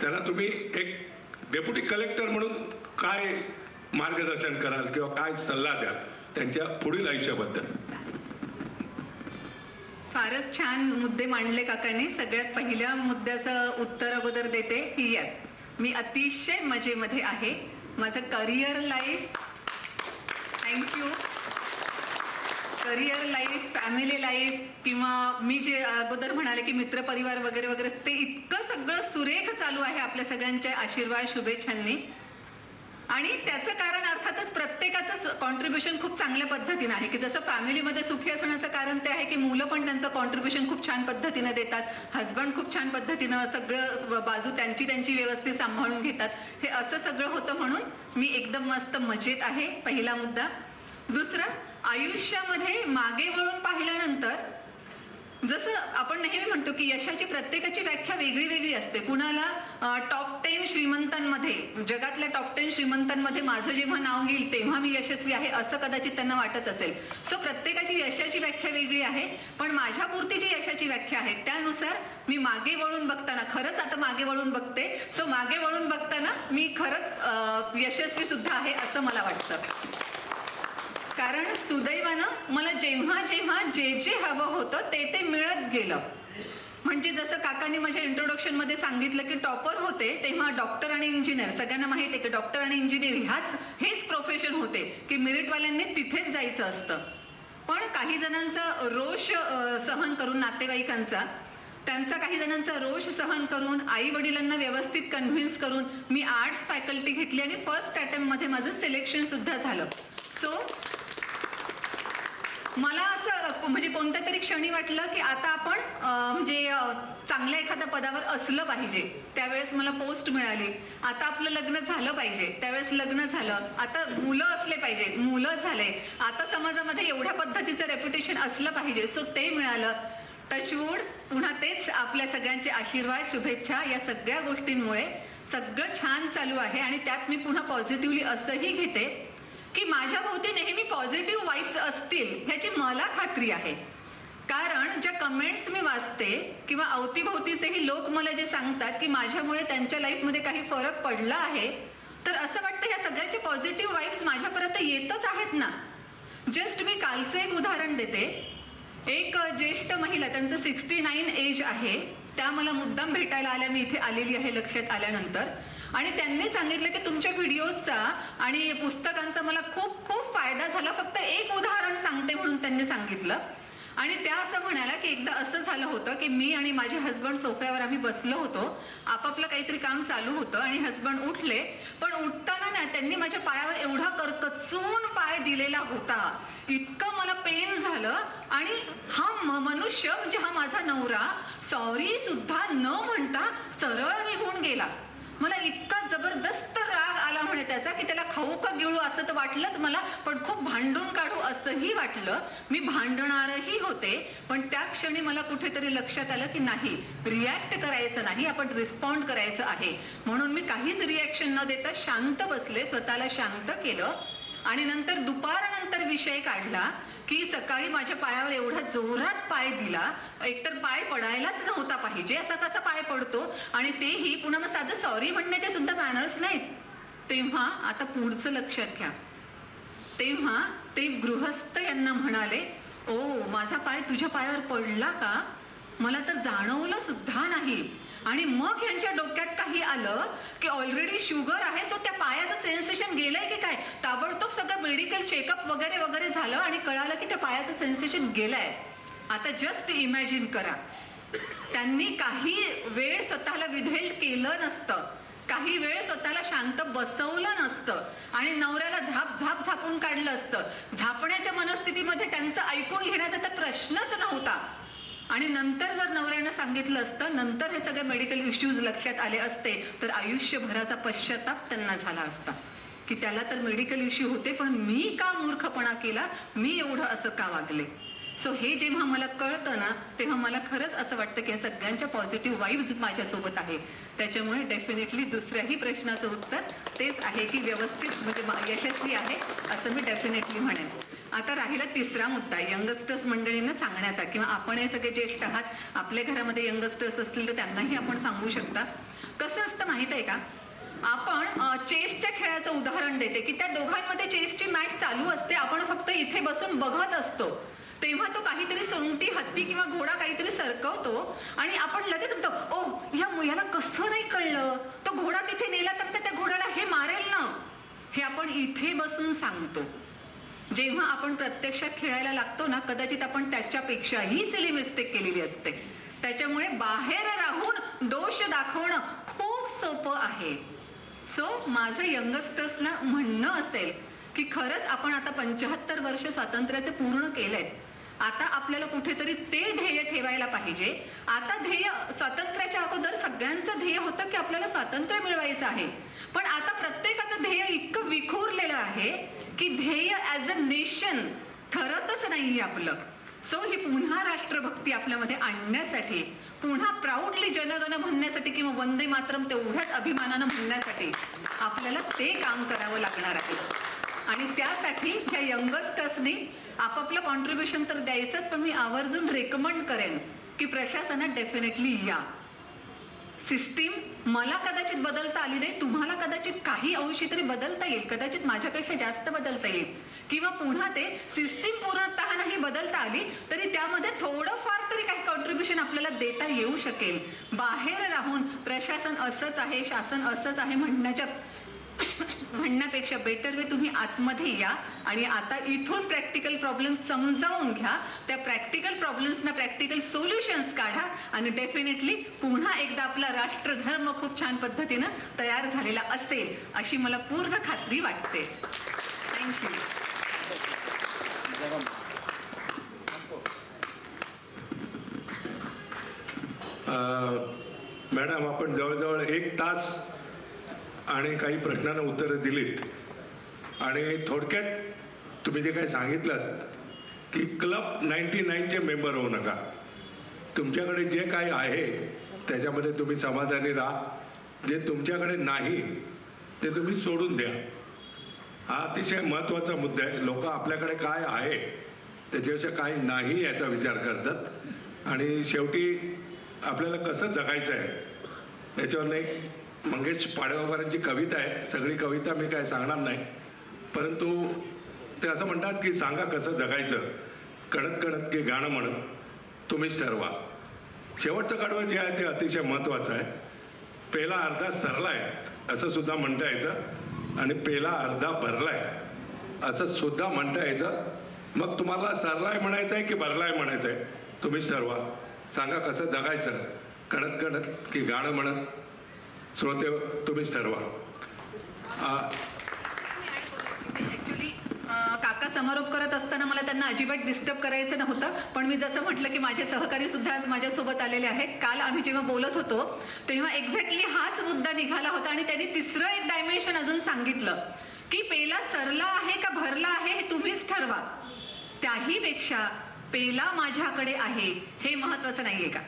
त्याला तुम्ही एक डेप्युटी कलेक्टर म्हणून काय मार्गदर्शन कराल किंवा काय सल्ला द्याल त्यांच्या पुढील आयुष्याबद्दल. फारच छान मुद्दे मांडले काकांनी. सगळ्यात पहिल्या मुद्द्याचं उत्तर अगोदर देते की येस, मी अतिशय मजेमध्ये आहे. माझं career life, thank you, career life, family life किंवा मी जे अगोदर म्हणाले की मित्रपरिवार वगैरे वगैरे, ते इतकं सगळं सुरेख चालू आहे आपल्या सगळ्यांच्या आशीर्वाद शुभेच्छांनी. आणि त्याचं कारण अर्थातच प्रत्येकाचंच कॉन्ट्रीब्युशन खूप चांगल्या पद्धतीनं आहे. की जसं फॅमिलीमध्ये सुखी असण्याचं कारण ते आहे की मुलं पण त्यांचं कॉन्ट्रीब्युशन खूप छान पद्धतीनं देतात, हजबंड खूप छान पद्धतीनं सगळं बाजू त्यांची व्यवस्थित सांभाळून घेतात. हे असं सगळं होतं म्हणून मी एकदम मस्त मजेत आहे, पहिला मुद्दा. दुसरा, आयुष्यामध्ये मागे वळून पाहिल्यानंतर जसं आपण नेहमी म्हणतो की यशाची प्रत्येकाची व्याख्या वेगळी वेगळी असते. कुणाला टॉप 10 श्रीमंतांमध्ये, जगातल्या टॉप 10 श्रीमंतांमध्ये माझं जेव्हा नाव येईल तेव्हा मी यशस्वी आहे असं कदाचित त्यांना वाटत असेल. सो प्रत्येकाची यशाची व्याख्या वेगळी आहे. पण माझ्यापुरती जी यशाची व्याख्या आहे त्यानुसार मी मागे वळून बघताना, खरंच आता मागे वळून बघते, सो मागे वळून बघताना मी खरंच यशस्वी सुद्धा आहे असं मला वाटतं. कारण सुदैवानं मला जेव्हा जेव्हा जे जे हवं होतं ते मिळत गेलं. म्हणजे जसं काकांनी माझ्या इंट्रोडक्शनमध्ये सांगितलं की टॉपर होते तेव्हा डॉक्टर आणि इंजिनियर, सगळ्यांना माहिती आहे की डॉक्टर आणि इंजिनियर हेच प्रोफेशन होते की मेरिटवाल्यांनी तिथेच जायचं असतं. पण काही जणांचा रोष सहन करून, नातेवाईकांचा, त्यांचा काही जणांचा रोष सहन करून, आई वडिलांना व्यवस्थित कन्व्हिन्स करून मी आर्ट्स फॅकल्टी घेतली आणि फर्स्ट अटेम्प्टमध्ये माझं सिलेक्शन सुद्धा झालं. सो मला असं म्हणजे कोणत्या तरी क्षणी वाटलं की आता आपण म्हणजे चांगल्या एखाद्या पदावर असलं पाहिजे. त्यावेळेस मला पोस्ट मिळाली. आता आपलं लग्न झालं पाहिजे, त्यावेळेस लग्न झालं. आता मुलं असले पाहिजे, मुलं झाले. आता समाजामध्ये एवढ्या पद्धतीचं रेप्युटेशन असलं पाहिजे, सो ते मिळालं. टचवूड, पुन्हा तेच आपल्या सगळ्यांचे आशीर्वाद, शुभेच्छा, या सगळ्या गोष्टींमुळे सगळं छान चालू आहे. आणि त्यात मी पुन्हा पॉझिटिव्हली असंही घेते की माझ्या भोवती नेहमी पॉझिटिव्ह वाईब्स असतील ह्याची मला खात्री आहे. कारण ज्या कमेंट्स मी वाचते किंवा अवतीभोवतीचेही लोक मला जे सांगतात की माझ्यामुळे त्यांच्या लाईफमध्ये काही फरक पडला आहे, तर असं वाटतं ह्या सगळ्यांचे पॉझिटिव्ह वाईब्स माझ्यापर्यंत येतच आहेत ना. जस्ट मी कालचं एक उदाहरण देते. एक ज्येष्ठ महिला, त्यांचं 69 एज आहे, त्या मला मुद्दाम भेटायला आल्या. मी इथे आलेली आहे लक्षात आल्यानंतर. आणि त्यांनी सांगितलं की तुमच्या व्हिडिओजचा आणि पुस्तकांचा मला खूप खूप फायदा झाला, फक्त एक उदाहरण सांगते म्हणून त्यांनी सांगितलं. आणि त्या असं म्हणाल्या की एकदा असं झालं होतं की मी आणि माझे हसबंड सोफ्यावर आम्ही बसलो होतो, आपापलं काहीतरी काम चालू होतं आणि हसबंड उठले. पण उठताना ना त्यांनी माझ्या पायावर एवढा करकचून पाय दिलेला होता, इतकं मला पेन झालं. आणि हा मनुष्य म्हणजे हा माझा नवरा सॉरी सुद्धा न म्हणता सरळ निघून गेला. मला इतका जबरदस्त राग आला म्हणे त्याचा की त्याला खाऊ का गिळू असं तर वाटलंच मला, पण खूप भांडून काढू असंही वाटलं. मी भांडणारही होते, पण त्या क्षणी मला कुठेतरी लक्षात आलं की नाही, रिॲक्ट करायचं नाही, आपण रिस्पॉन्ड करायचं आहे. म्हणून मी काहीच रिॲक्शन न देता शांत बसले, स्वतःला शांत केलं. आणि नंतर दुपारनंतर विषय काढला की सकाळी माझ्या पायावर एवढा जोरात पाय दिला, एकतर पाय पडायलाच नव्हता पाहिजे, असा कसा पाय पडतो, आणि तेही पुन्हा मग साधं सॉरी म्हणण्याचे सुद्धा मॅनर्स नाहीत. तेव्हा आता पुढचं लक्षात घ्या. तेव्हा ते गृहस्थ यांना म्हणाले, ओ माझा पाय तुझ्या पायावर पडला का, मला तर जाणवलं सुद्धा नाही. आणि मग यांच्या डोक्यात काही आलं की ऑलरेडी शुगर आहे, सो त्या पायाचं सेन्सेशन गेलंय की काय. ताबडतोब सगळं मेडिकल चेकअप वगैरे वगैरे झालं आणि कळालं की त्या पायाचं सेन्सेशन गेलंय. आता जस्ट इमॅजिन करा, त्यांनी काही वेळ स्वतःला विधेल केलं नसतं, काही वेळ स्वतःला शांत बसवलं नसतं आणि नवऱ्याला झाप झापून काढलं असतं. झापण्याच्या मनस्थितीमध्ये त्यांचं ऐकून घेण्याचा तर प्रश्नच नव्हता. आणि नंतर जर नवऱ्यानं सांगितलं असतं, नंतर हे सगळे मेडिकल इश्यूज लक्षात आले असते, तर आयुष्यभराचा पश्चाताप त्यांना झाला असता की त्याला तर मेडिकल इश्यू होते, पण मी का मूर्खपणा केला, मी एवढं असं का वागले. सो हे जेव्हा मला कळतं ना, तेव्हा मला खरंच असं वाटतं की या सगळ्यांच्या पॉझिटिव्ह वाईब्स माझ्यासोबत आहे. त्याच्यामुळे डेफिनेटली दुसऱ्याही प्रश्नाचं उत्तर तेच आहे की व्यवस्थित म्हणजे यशस्वी आहे असं मी डेफिनेटली म्हणेन. आता राहिला तिसरा मुद्दा, यंगस्टर्स मंडळींना सांगण्याचा, किंवा आपण हे सगळे ज्येष्ठ आहात, आपल्या घरामध्ये यंगस्टर्स असतील तर त्यांनाही आपण सांगू शकता. कसं असतं माहित आहे का, आपण चेसच्या खेळाचं उदाहरण देते की त्या दोघांमध्ये चेसची मॅच चालू असते, आपण फक्त इथे बसून बघत असतो. तेव्हा तो काहीतरी सोंगटी, हत्ती किंवा घोडा काहीतरी सरकवतो आणि आपण लगेच म्हणतो, ओ याला कसं नाही कळलं, तो घोडा तिथे नेला तर त्या घोड्याला हे मारेल ना. हे आपण इथे बसून सांगतो. जेव्हा आपण प्रत्यक्षात खेळायला लागतो ना, कदाचित आपण त्याच्यापेक्षाही सिली मिस्टेक केलेली असते. त्याच्यामुळे बाहेर राहून दोष दाखवणं खूप सोपं आहे. सो माझं यंगस्टर्सना म्हणणं असेल की खरंच आपण आता 75 वर्ष स्वातंत्र्याचे पूर्ण केलेत. आता आपल्याला कुठेतरी ते ध्येय ठेवायला पाहिजे. आता ध्येय, स्वातंत्र्याच्या अगोदर सगळ्यांचं ध्येय होतं की आपल्याला स्वातंत्र्य मिळवायचं आहे, पण आता प्रत्येकाचं ध्येय इतकं विखुरलेलं आहे की ध्येय ॲज अ नेशन ठरतच नाहीये आपलं. सो ही पुन्हा राष्ट्रभक्ती आपल्यामध्ये आणण्यासाठी, पुन्हा प्राऊडली जनगण म्हणण्यासाठी किंवा वंदे मातरम तेवढ्याच अभिमानानं म्हणण्यासाठी आपल्याला ते काम करावं लागणार आहे. आणि त्यासाठी ह्या यंगस्टर्सनी आपापलं कॉन्ट्रीब्युशन तर द्यायचंच, पण मी आवर्जून रेकमेंड करेन की प्रशासनात डेफिनेटली या. सिस्टीम मला कदाचित बदलता आली नाही, तुम्हाला कदाचित काही अंशी तरी बदलता येईल, कदाचित माझ्यापेक्षा जास्त बदलता येईल, किंवा पुन्हा ते सिस्टीम पूर्णतः नाही बदलता आली तरी त्यामध्ये थोडंफार तरी काही कॉन्ट्रीब्युशन आपल्याला देता येऊ शकेल. बाहेर राहून प्रशासन असंच आहे, शासन असंच आहे म्हणण्यापेक्षा बेटर वे तुम्ही आतमध्ये या आणि आता इथून प्रॅक्टिकल प्रॉब्लेम समजावून घ्या, त्या प्रॅक्टिकल प्रॉब्लेम्सना प्रॅक्टिकल सोल्युशन्स काढा आणि डेफिनेटली पुन्हा एकदा आपला राष्ट्रधर्म खूप छान पद्धतीनं तयार झालेला असेल अशी मला पूर्ण खात्री वाटते. थँक्यू. मॅडम, आपण जवळजवळ 1 तास आणि काही प्रश्नांना उत्तरं दिलीत आणि थोडक्यात तुम्ही जे काही सांगितलं की क्लब 99चे मेंबर होऊ नका, तुमच्याकडे जे काही आहे त्याच्यामध्ये तुम्ही समाधानी राहा, जे तुमच्याकडे नाही ते तुम्ही सोडून द्या. हा अतिशय महत्त्वाचा मुद्दा आहे. लोक आपल्याकडे काय आहे त्याच्यापेक्षा काय नाही याचा विचार करतात आणि शेवटी आपल्याला कसं जगायचं आहे याच्यावर नाही. मंगेश पाडगावकरांची कविता आहे, सगळी कविता मी काय सांगणार नाही, परंतु ते असं म्हणतात की सांगा कसं जगायचं, कणत कणत की गाणं म्हणत तुम्हीच ठरवा. शेवटचं कडवं जे आहे ते अतिशय महत्त्वाचं आहे. पेला अर्धा सरलाय असं सुद्धा म्हणता येतं आणि पेला अर्धा भरलाय असं सुद्धा म्हणता येतं. मग तुम्हाला सरलाय म्हणायचं आहे की भरलाय म्हणायचं आहे तुम्हीच ठरवा. सांगा कसं जगायचं, कणत कणत की गाणं म्हणत श्रोते तुम्हीच ठरवा. ऍक्च्युली काका समारोप करत असताना मला त्यांना अजिबात डिस्टर्ब करायचं नव्हतं, पण मी जसं म्हटलं की माझे सहकारी सुद्धा आज माझ्यासोबत आलेले आहेत. काल आम्ही जेव्हा बोलत होतो तेव्हा एक्झॅक्टली हाच मुद्दा निघाला होता आणि त्यांनी तिसरं एक डायमेन्शन अजून सांगितलं की पेला सरला आहे का भरला आहे हे तुम्हीच ठरवा. त्याही पेक्षा पेला माझ्याकडे आहे हे महत्वाचं नाहीये का?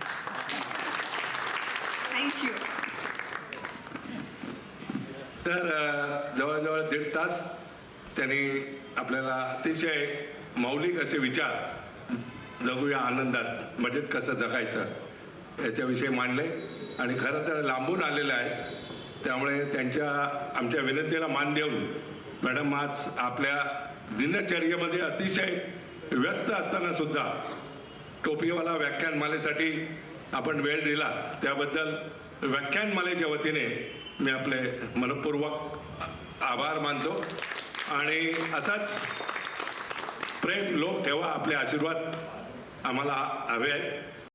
थँक्यू. तर जवळजवळ 1.5 तास त्यांनी आपल्याला अतिशय मौलिक असे विचार, जगूया आनंदात, मजेत कसं जगायचं याच्याविषयी मांडले आणि खरं तर लांबून आलेले आहे. त्यामुळे आमच्या विनंतीला मान देऊन मॅडम आज आपल्या दिनचर्येमध्ये अतिशय व्यस्त असताना सुद्धा टोपीवाला व्याख्यानमालेसाठी आपण वेळ दिला त्याबद्दल व्याख्यानमालेच्या वतीने मी आपले मनपूर्वक आभार मानतो आणि असाच प्रेम लोक ठेवा, आपले आशीर्वाद आम्हाला हवे आहेत.